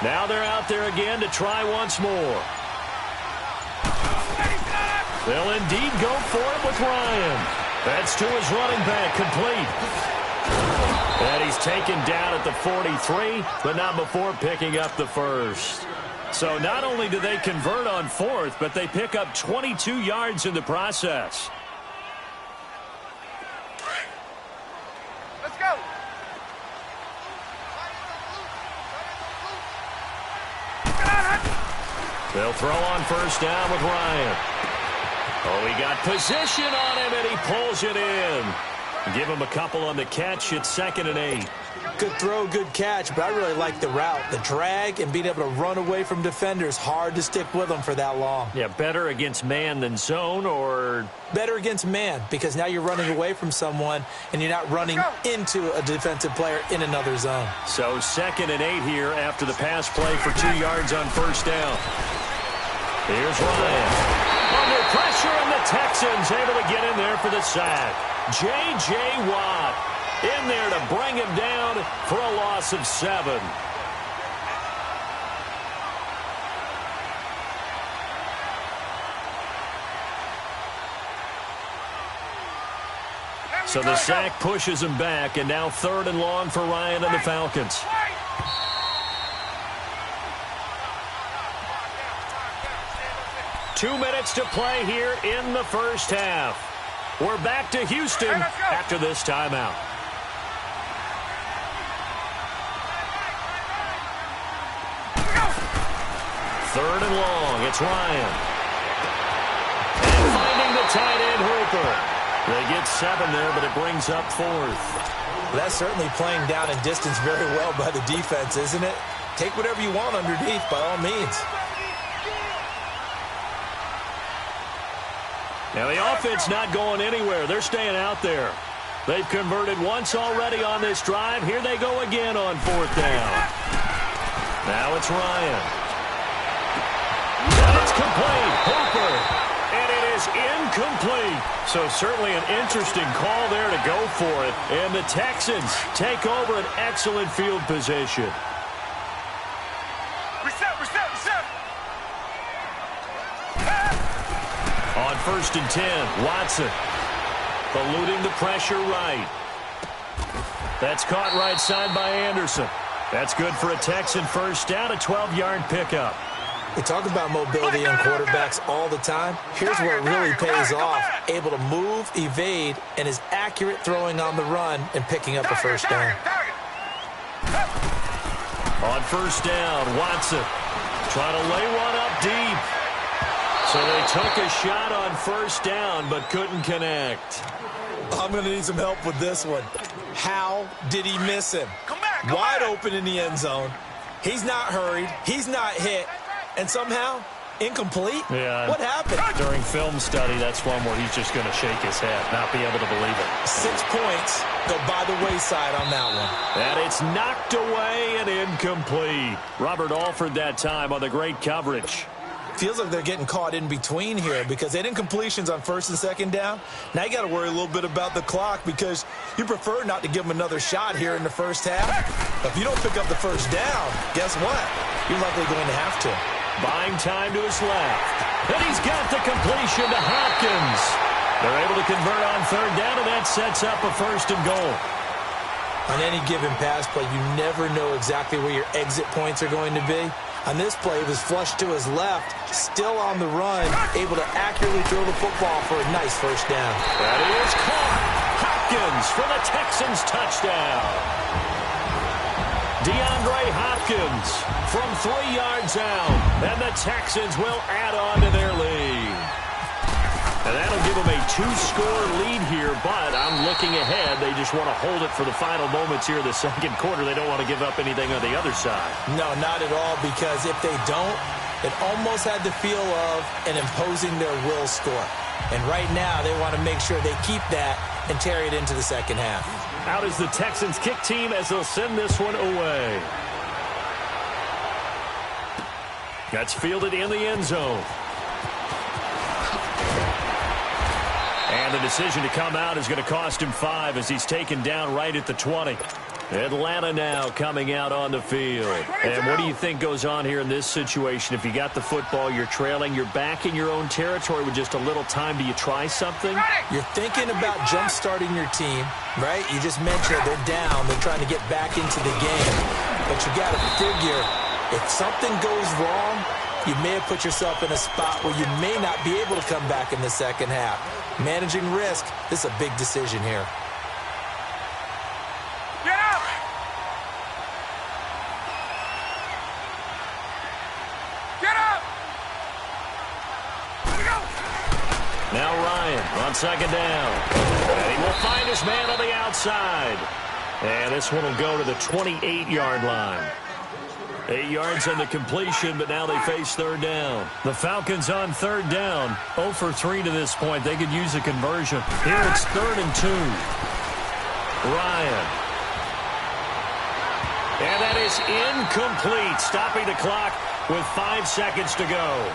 Now they're out there again to try once more. They'll indeed go for it with Ryan. That's to his running back, complete. And he's taken down at the 43, but not before picking up the first. So not only do they convert on fourth, but they pick up 22 yards in the process. Let's go! They'll throw on first down with Ryan. Oh, he got position on him, and he pulls it in. Give him a couple on the catch. It's 2nd and 8. Good throw, good catch, but I really like the route. The drag and being able to run away from defenders, hard to stick with them for that long. Yeah, better against man than zone, or? Better against man, because now you're running away from someone, and you're not running into a defensive player in another zone. So 2nd and 8 here after the pass play for 2 yards on first down. Here's Ryan. Under pressure, and the Texans able to get in there for the sack. J.J. Watt in there to bring him down for a loss of 7. So the sack pushes him back, and now 3rd and long for Ryan and the Falcons. 2 minutes to play here in the first half. We're back to Houston after this timeout. Third and long, it's Ryan. And finding the tight end Hooper. They get 7 there, but it brings up 4th. That's certainly playing down and distance very well by the defense, isn't it? Take whatever you want underneath, by all means. Now the offense not going anywhere. They're staying out there. They've converted once already on this drive. Here they go again on 4th down. Now it's Ryan. And it's complete. Hooper. And it is incomplete. So certainly an interesting call there to go for it. And the Texans take over an excellent field position. Reset. On 1st and 10, Watson eluding the pressure right. That's caught right side by Anderson. That's good for a Texan first down, a 12-yard pickup. We talk about mobility on quarterbacks all the time. Here's where it really pays off. Able to move, evade, and is accurate throwing on the run and picking up a first down. On 1st down, Watson trying to lay one up deep. So they took a shot on 1st down but couldn't connect. I'm going to need some help with this one. How did he miss him? Wide open in the end zone. He's not hurried. He's not hit. And somehow, incomplete? Yeah. What happened? During film study, that's one where he's just going to shake his head, not be able to believe it. 6 points go by the wayside on that one. And it's knocked away and incomplete. Robert Alford that time on the great coverage. Feels like they're getting caught in between here because they had incompletions on 1st and 2nd down. Now you got to worry a little bit about the clock because you prefer not to give them another shot here in the first half. But if you don't pick up the first down, guess what? You're likely going to have to. Buying time to his left. And he's got the completion to Hopkins. They're able to convert on 3rd down, and that sets up a 1st and goal. On any given pass play, you never know exactly where your exit points are going to be. On this play, it was flushed to his left, still on the run, able to accurately throw the football for a nice first down. That is caught. Hopkins for the Texans touchdown. DeAndre Hopkins from 3 yards out, and the Texans will add on to their lead. And that'll give them a 2-score lead here, but I'm looking ahead. They just want to hold it for the final moments here in the 2nd quarter. They don't want to give up anything on the other side. No, not at all, because if they don't, it almost had the feel of an imposing their will score. And right now, they want to make sure they keep that and carry it into the 2nd half. Out is the Texans kick team as they'll send this one away. That's fielded in the end zone. And the decision to come out is going to cost him 5 as he's taken down right at the 20. Atlanta now coming out on the field. And what do you think goes on here in this situation? If you got the football, you're trailing, you're back in your own territory with just a little time. Do you try something? You're thinking about jump-starting your team, right? You just mentioned they're down. They're trying to get back into the game. But you got to figure, if something goes wrong, you may have put yourself in a spot where you may not be able to come back in the 2nd half. Managing risk, this is a big decision here. Get up! Get up! Here we go! Now Ryan on 2nd down. And he will find his man on the outside. And this one will go to the 28-yard line. 8 yards on the completion, but now they face 3rd down. The Falcons on 3rd down. 0 for 3 to this point. They could use a conversion. Here it's 3rd and 2. Ryan. And that is incomplete. Stopping the clock with 5 seconds to go.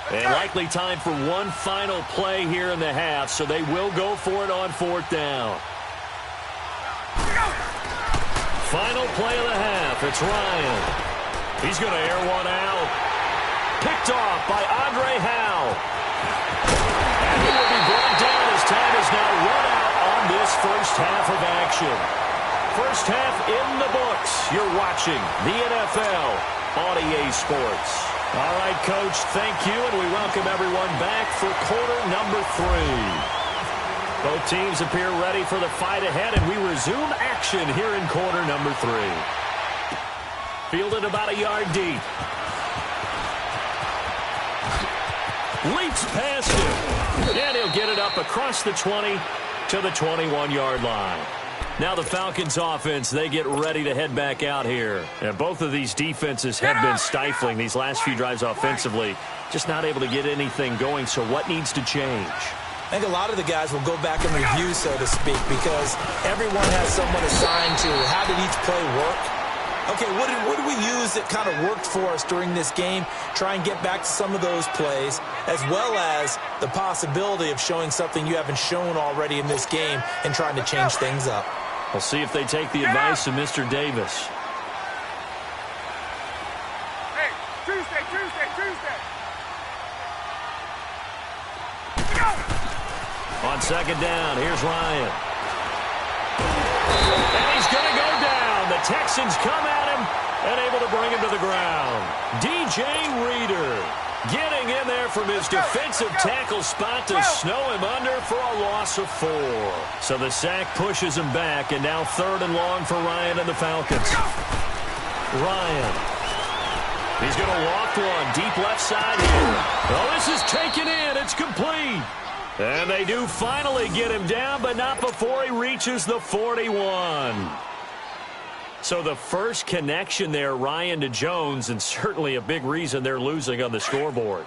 And likely time for one final play here in the half, so they will go for it on 4th down. Final play of the half. It's Ryan. He's going to air one out. Picked off by Andre Howe. And he will be brought down as time is now run out on this first half of action. First half in the books. You're watching the NFL on EA Sports. All right, Coach, thank you, and we welcome everyone back for quarter number 3. Both teams appear ready for the fight ahead, and we resume action here in quarter number 3. Fielded about a yard deep. Leaps past him. And he'll get it up across the 20 to the 21-yard line. Now the Falcons offense, they get ready to head back out here. And both of these defenses have been stifling these last few drives offensively. Just not able to get anything going, so what needs to change? I think a lot of the guys will go back and review, so to speak, because everyone has someone assigned to how did each play work. Okay, what did we use that kind of worked for us during this game? Try and get back to some of those plays, as well as the possibility of showing something you haven't shown already in this game and trying to change things up. We'll see if they take the advice of Mr. Davis. Hey, Tuesday. On second down, here's Ryan. And he's going to go down. The Texans come at him and able to bring him to the ground. DJ Reader getting in there from his defensive tackle spot to snow him under for a loss of 4. So the sack pushes him back, and now 3rd and long for Ryan and the Falcons. Ryan. He's going to loft one deep left side here. Oh, this is taken in. It's complete. And they do finally get him down, but not before he reaches the 41. So the first connection there, Ryan to Jones, and certainly a big reason they're losing on the scoreboard.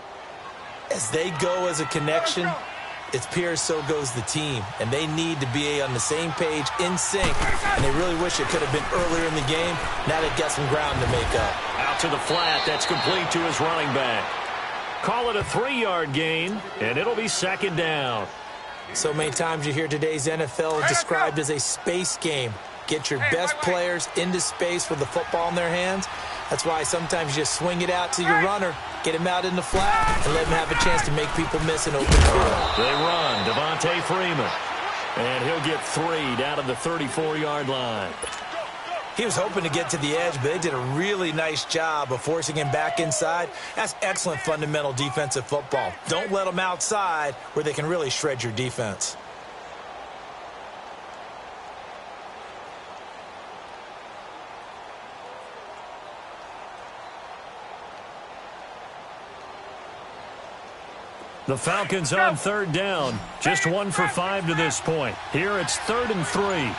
As they go as a connection, it's Pierce, so goes the team. And they need to be on the same page, in sync. And they really wish it could have been earlier in the game. Now they've got some ground to make up. Out to the flat. That's complete to his running back. Call it a 3-yard gain, and it'll be second down. So many times you hear today's NFL described as a space game. Get your best players into space with the football in their hands. That's why sometimes you just swing it out to your runner, get him out in the flat, and let him have a chance to make people miss an open field. They run. Devontae Freeman. And he'll get 3 down to the 34-yard line. He was hoping to get to the edge, but they did a really nice job of forcing him back inside. That's excellent fundamental defensive football. Don't let them outside where they can really shred your defense. The Falcons on 3rd down. Just 1 for 5 to this point. Here it's 3rd and 3.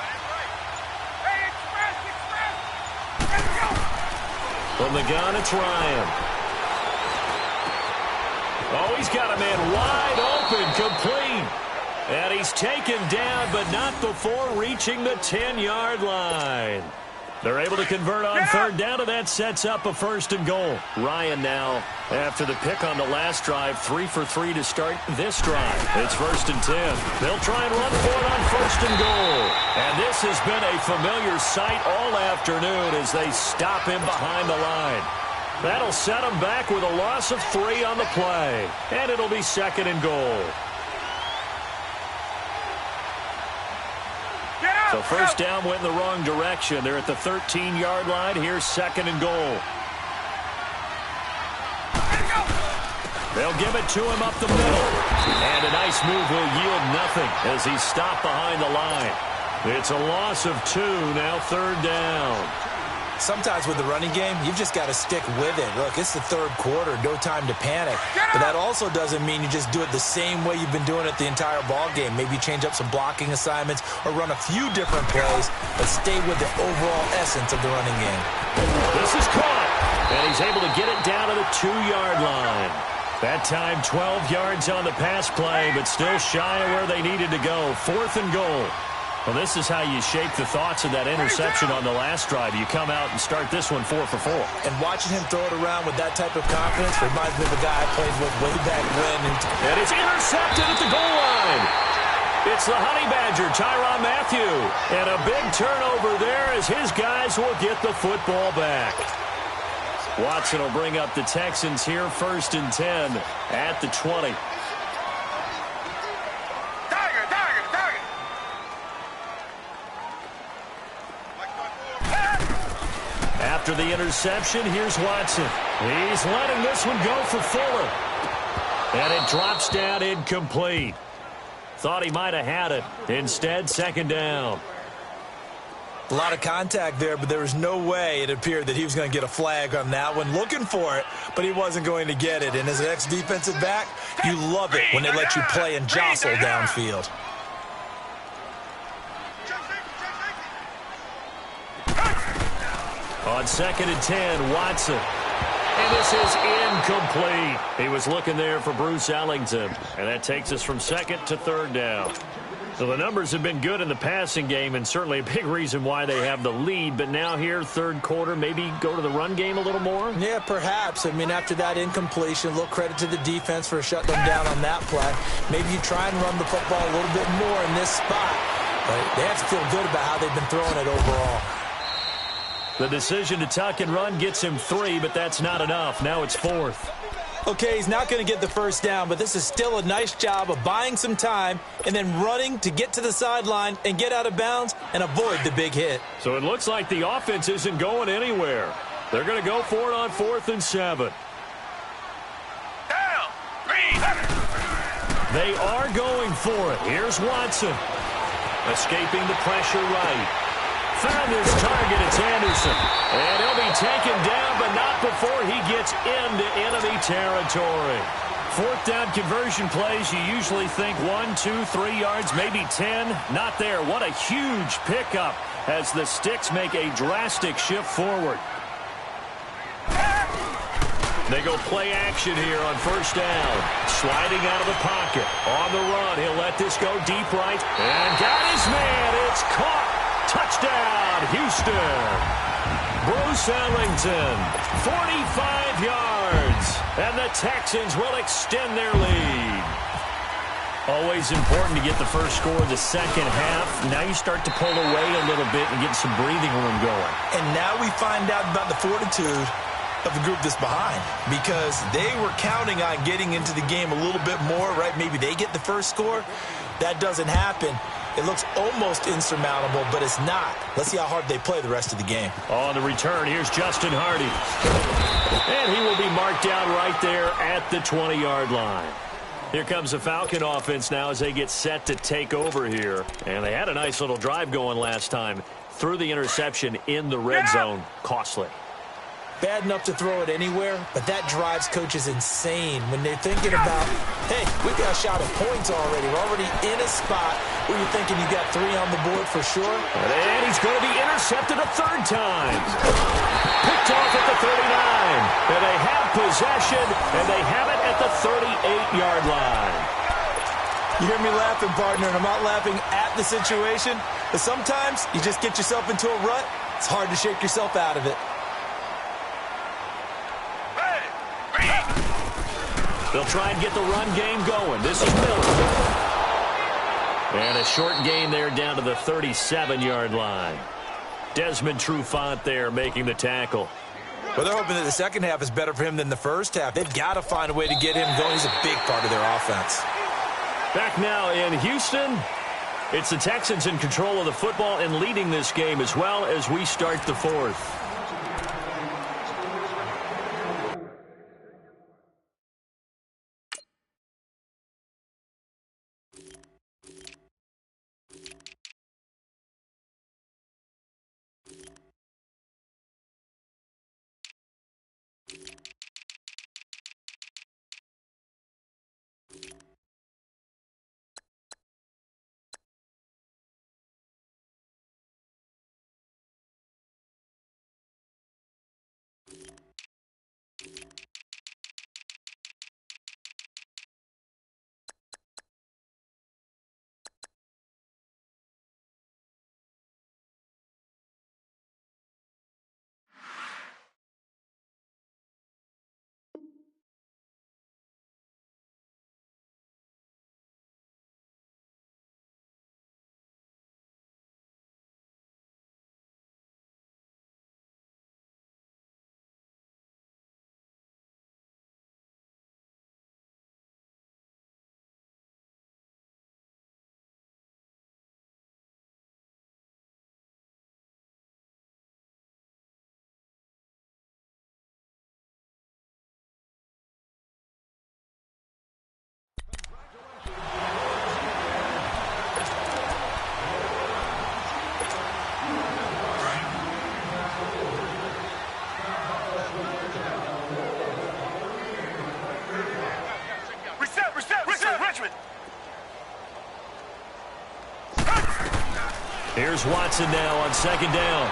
From the gun, it's Ryan. Oh, he's got a man wide open, complete. And he's taken down, but not before reaching the 10-yard line. They're able to convert on 3rd down, and that sets up a 1st and goal. Ryan now, after the pick on the last drive, 3 for 3 to start this drive. It's 1st and 10. They'll try and run for it on 1st and goal. And this has been a familiar sight all afternoon as they stop him behind the line. That'll set him back with a loss of 3 on the play. And it'll be 2nd and goal. So 1st down went in the wrong direction. They're at the 13-yard line. Here's 2nd and goal. They'll give it to him up the middle. And a nice move will yield nothing as he's stopped behind the line. It's a loss of 2, now 3rd down. Sometimes with the running game, you've just got to stick with it. Look, it's the 3rd quarter, no time to panic. But that also doesn't mean you just do it the same way you've been doing it the entire ball game. Maybe change up some blocking assignments or run a few different plays, but stay with the overall essence of the running game. This is caught, and he's able to get it down to the 2-yard line. That time 12 yards on the pass play, but still shy of where they needed to go. 4th and goal. Well, this is how you shape the thoughts of that interception on the last drive. You come out and start this one 4 for 4. And watching him throw it around with that type of confidence reminds me of a guy I played with way back when. And it's intercepted at the goal line. It's the Honey Badger, Tyrann Mathieu. And a big turnover there as his guys will get the football back. Watson will bring up the Texans here, 1st and 10 at the 20. After the interception, here's Watson. He's letting this one go for Fuller. And it drops down incomplete. Thought he might have had it. Instead, second down. A lot of contact there, but there was no way it appeared that he was going to get a flag on that one. Looking for it, but he wasn't going to get it. And as an ex-defensive back, you love it when they let you play and jostle downfield. On 2nd and 10, Watson. And this is incomplete. He was looking there for Bruce Ellington. And that takes us from second to third down. So the numbers have been good in the passing game, and certainly a big reason why they have the lead. But now here, third quarter, maybe go to the run game a little more? Yeah, perhaps. I mean, after that incompletion, a little credit to the defense for shutting them down on that play. Maybe you try and run the football a little bit more in this spot. But they have to feel good about how they've been throwing it overall. The decision to tuck and run gets him 3, but that's not enough. Now it's 4th. Okay, he's not going to get the first down, but this is still a nice job of buying some time and then running to get to the sideline and get out of bounds and avoid the big hit. So it looks like the offense isn't going anywhere. They're going to go for it on 4th and 7. Down. 3. They are going for it. Here's Watson. Escaping the pressure right. Found his target, it's Anderson. And he'll be taken down, but not before he gets into enemy territory. 4th down conversion plays, you usually think 1, 2, 3 yards, maybe 10. Not there. What a huge pickup as the Sticks make a drastic shift forward. They go play action here on 1st down. Sliding out of the pocket. On the run, he'll let this go deep right. And got his man. It's caught. Touchdown, Houston. Bruce Ellington, 45 yards. And the Texans will extend their lead. Always important to get the first score of the second half. Now you start to pull away a little bit and get some breathing room going. And now we find out about the fortitude of the group that's behind, because they were counting on getting into the game a little bit more, right? Maybe they get the first score. That doesn't happen. It looks almost insurmountable, but it's not. Let's see how hard they play the rest of the game. On the return, here's Justin Hardy. And he will be marked down right there at the 20-yard line. Here comes the Falcon offense now as they get set to take over here. And they had a nice little drive going last time. Threw the interception in the red zone. Costly. Bad enough to throw it anywhere, but that drives coaches insane when they're thinking about, hey, we've got a shot at points already. We're already in a spot where you're thinking you got 3 on the board for sure. And he's going to be intercepted a 3rd time. Picked off at the 39. And they have possession, and they have it at the 38-yard line. You hear me laughing, partner, and I'm not laughing at the situation, but sometimes you just get yourself into a rut. It's hard to shake yourself out of it. They'll try and get the run game going. This is Miller. And a short gain there down to the 37-yard line. Desmond Trufant there making the tackle. Well, they're hoping that the second half is better for him than the first half. They've got to find a way to get him going. He's a big part of their offense. Back now in Houston, it's the Texans in control of the football and leading this game as well as we start the 4th. Here's Watson now on second down.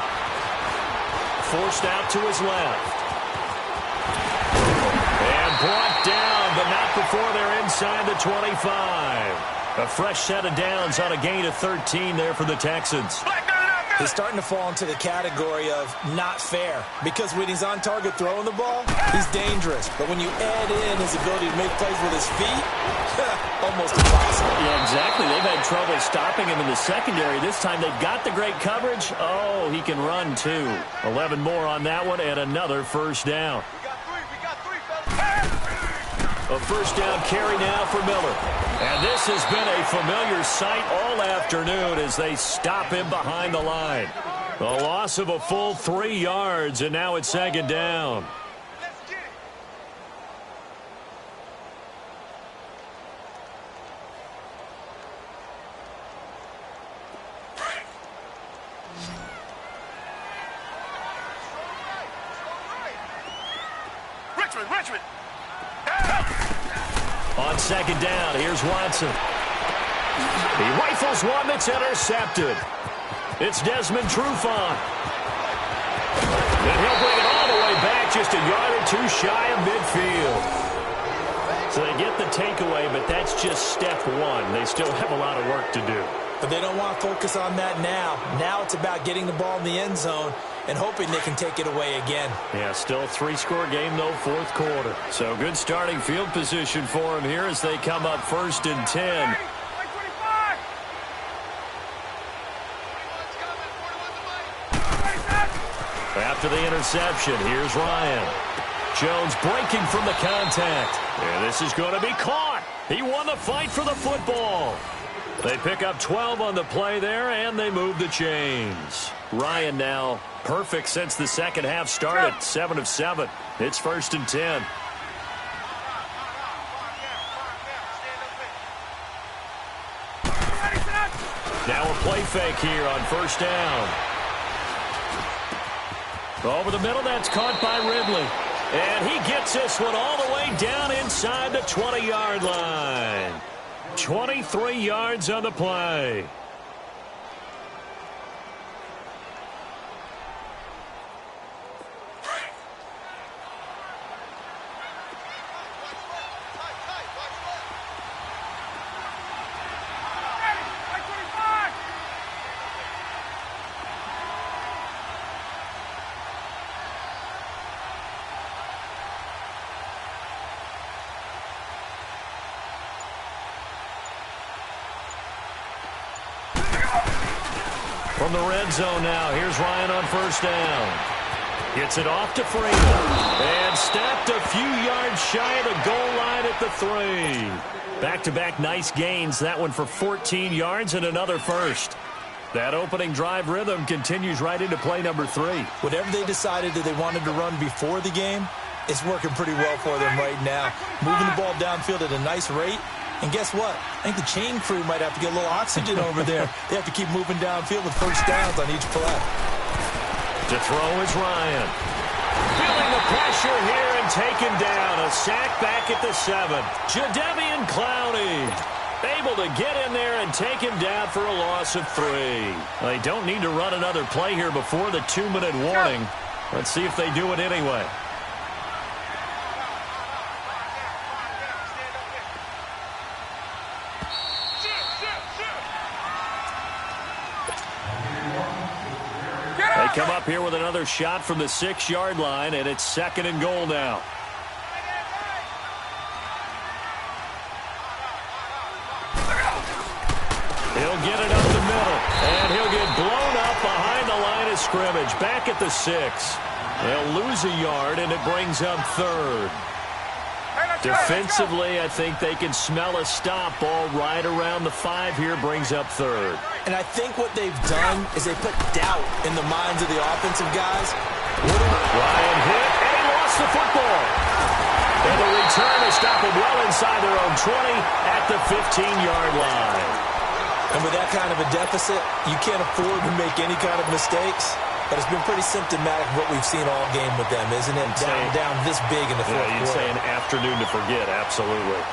Forced out to his left. And brought down, but not before they're inside the 25. A fresh set of downs on a gain of 13 there for the Texans. He's starting to fall into the category of not fair, because when he's on target throwing the ball, he's dangerous. But when you add in his ability to make plays with his feet, almost impossible. Yeah, exactly. They've had trouble stopping him in the secondary. This time they've got the great coverage. Oh, he can run too. 11 more on that one and another first down. A first down carry now for Miller. And this has been a familiar sight all afternoon as they stop him behind the line. A loss of a full 3 yards, and now it's second down. Richmond. On second down, here's Watson. He rifles one that's intercepted. It's Desmond Trufant. And he'll bring it all the way back, just a yard or two shy of midfield. So they get the takeaway, but that's just step one. They still have a lot of work to do. But they don't want to focus on that now. Now it's about getting the ball in the end zone and hoping they can take it away again. Yeah, still a 3-score game, though, fourth quarter. So good starting field position for them here as they come up 1st and 10. After the interception, here's Ryan. Jones breaking from the contact. And this is going to be caught. He won the fight for the football. They pick up 12 on the play there, and they move the chains. Ryan now perfect since the second half started, 7 of 7. It's 1st and 10. Now a play fake here on first down. Over the middle, that's caught by Ridley. And he gets this one all the way down inside the 20-yard line. 23 yards on the play. From the red zone now, here's Ryan on first down. Gets it off to Freeman. And stopped a few yards shy of the goal line at the 3. Back-to-back nice gains. That one for 14 yards and another first. That opening drive rhythm continues right into play number 3. Whatever they decided that they wanted to run before the game, it's working pretty well for them right now. Moving the ball downfield at a nice rate. And guess what? I think the chain crew might have to get a little oxygen over there. They have to keep moving downfield with first downs on each play. To throw is Ryan. Feeling the pressure here and taken down. A sack back at the 7. Jadeveon Clowney able to get in there and take him down for a loss of 3. They don't need to run another play here before the 2-minute warning. Let's see if they do it anyway. They come up here with another shot from the 6-yard line, and it's 2nd and goal now. He'll get it up the middle, and he'll get blown up behind the line of scrimmage. Back at the 6. They'll lose a yard, and it brings up 3rd. Defensively, I think they can smell a stop. Ball right around the 5 here, brings up 3rd. And I think what they've done is they put doubt in the minds of the offensive guys. Ryan hit, and he lost the football. And the return is stopped well inside their own 20 at the 15-yard line. And with that kind of a deficit, you can't afford to make any kind of mistakes. But it's been pretty symptomatic of what we've seen all game with them, isn't it? Down this big in the fourth quarter. You'd say an afternoon to forget, absolutely.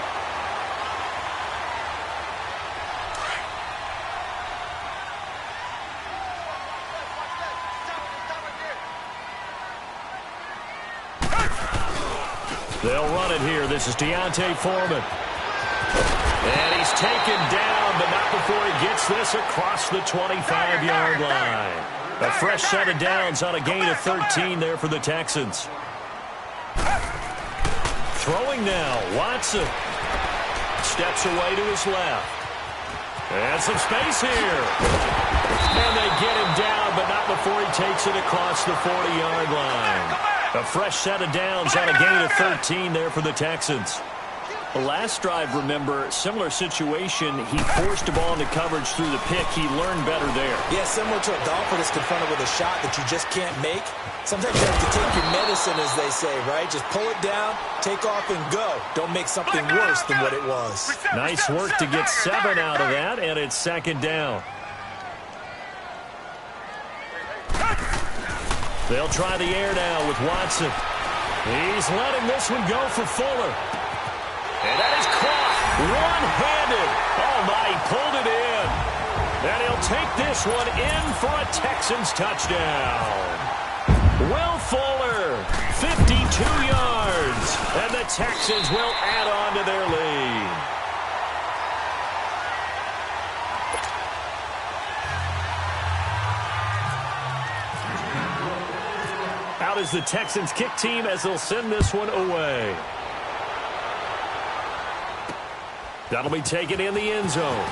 They'll run it here. This is Deontay Foreman. And he's taken down, but not before he gets this across the 25-yard line. A fresh set of downs on a gain of 13 there for the Texans. Throwing now, Watson. Steps away to his left. And some space here. And they get him down, but not before he takes it across the 40-yard line. A fresh set of downs on a gain of 13 there for the Texans. The last drive, remember, similar situation. He forced the ball into coverage through the pick. He learned better there. Yeah, similar to a golfer that's confronted with a shot that you just can't make. Sometimes you have to take your medicine, as they say, right? Just pull it down, take off, and go. Don't make something worse than what it was. Nice work to get 7 out of that, and it's second down. They'll try the air now with Watson. He's letting this one go for Fuller. And that is caught one-handed. Oh, my, he pulled it in. And he'll take this one in for a Texans touchdown. Will Fuller, 52 yards. And the Texans will add on to their lead. Out is the Texans kick team as they'll send this one away. That'll be taken in the end zone.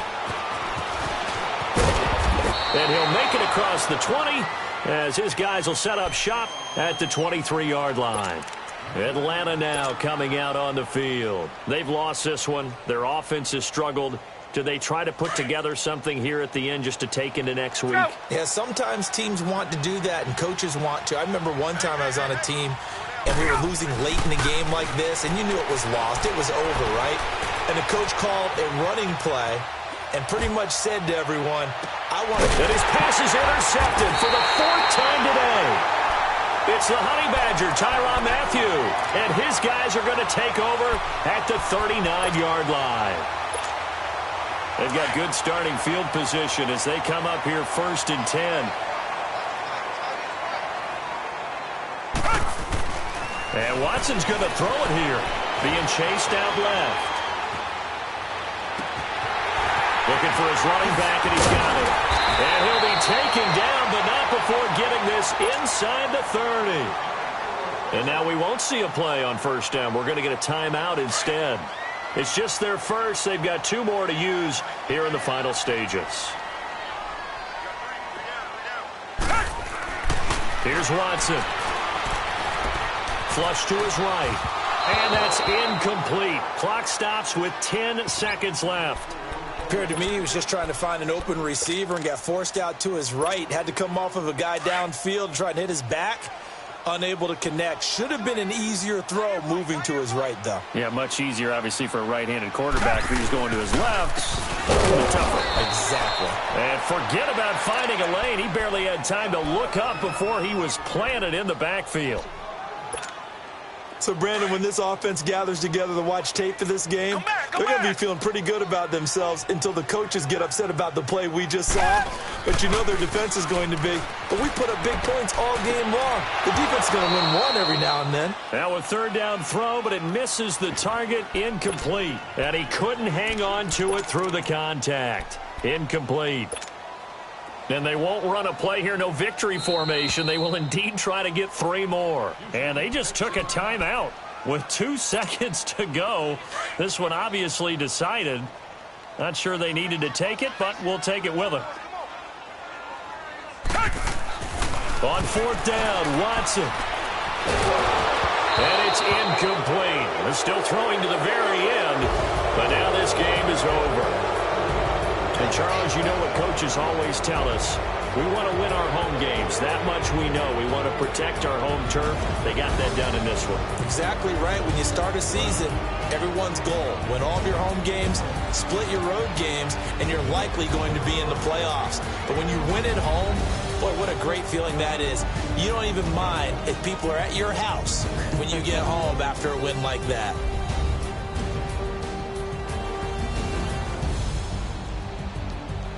And he'll make it across the 20 as his guys will set up shop at the 23-yard line. Atlanta now coming out on the field. They've lost this one. Their offense has struggled. Do they try to put together something here at the end just to take into next week? Yeah, sometimes teams want to do that and coaches want to. I remember one time I was on a team and we were losing late in the game like this, and you knew it was lost. It was over, right? And the coach called a running play and pretty much said to everyone, I want to... And his pass is intercepted for the 4th time today. It's the Honey Badger, Tyrann Mathieu, and his guys are going to take over at the 39-yard line. They've got good starting field position as they come up here 1st and 10. And Watson's going to throw it here, being chased out left. Looking for his running back, and he's got it. And he'll be taken down, but not before getting this inside the 30. And now we won't see a play on 1st down. We're going to get a timeout instead. It's just their first. They've got 2 more to use here in the final stages. Here's Watson. Flush to his right. And that's incomplete. Clock stops with 10 seconds left. Appeared to me he was just trying to find an open receiver and got forced out to his right. Had to come off of a guy downfield, try and hit his back. Unable to connect. Should have been an easier throw moving to his right, though. Yeah, much easier, obviously, for a right-handed quarterback. If he was going to his left, a little bit tougher. Exactly. And forget about finding a lane. He barely had time to look up before he was planted in the backfield. So, Brandon, when this offense gathers together to watch tape for this game, they're going to be feeling pretty good about themselves until the coaches get upset about the play we just saw. But you know their defense is going to be, but we put up big points all game long. The defense is going to win one every now and then. Now a 3rd down throw, but it misses the target, incomplete. And he couldn't hang on to it through the contact. Incomplete. And they won't run a play here, no victory formation. They will indeed try to get 3 more. And they just took a timeout with 2 seconds to go. This one obviously decided. Not sure they needed to take it, but we'll take it with them. On 4th down, Watson. And it's incomplete. They're still throwing to the very end, but now this game is over. And, Charles, you know what coaches always tell us. We want to win our home games. That much we know. We want to protect our home turf. They got that done in this one. Exactly right. When you start a season, everyone's goal, win all of your home games, split your road games, and you're likely going to be in the playoffs. But when you win at home, boy, what a great feeling that is. You don't even mind if people are at your house when you get home after a win like that.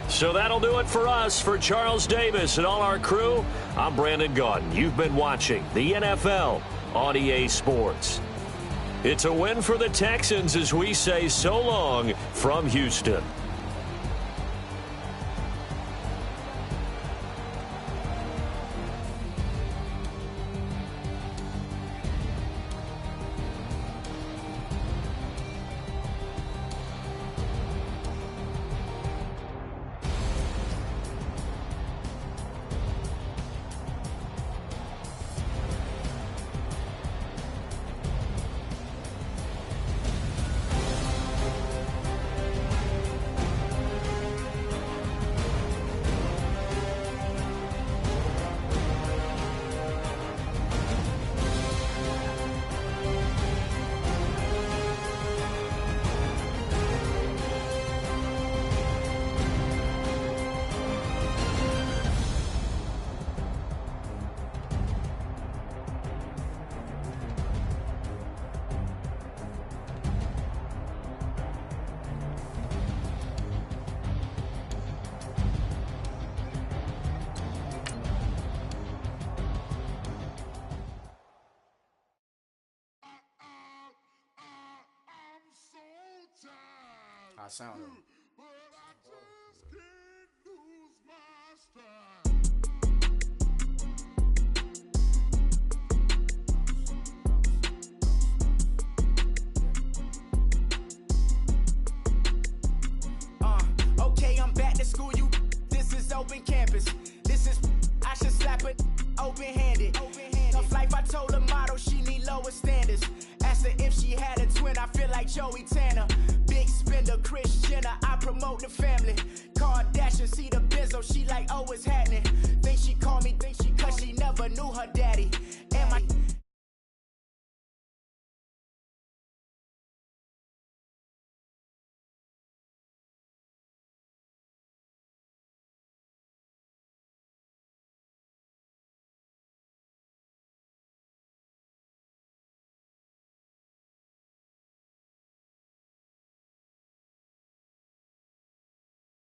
So that'll do it for us. For Charles Davis and all our crew, I'm Brandon Gaudin. You've been watching the NFL on EA Sports. It's a win for the Texans as we say so long from Houston. I sound him. Okay, I'm back to school, you. This is open campus. This is, I should slap it open-handed. Tough life, I told her motto, she need lower standards. Asked her if she had a twin, I feel like Joey Tan.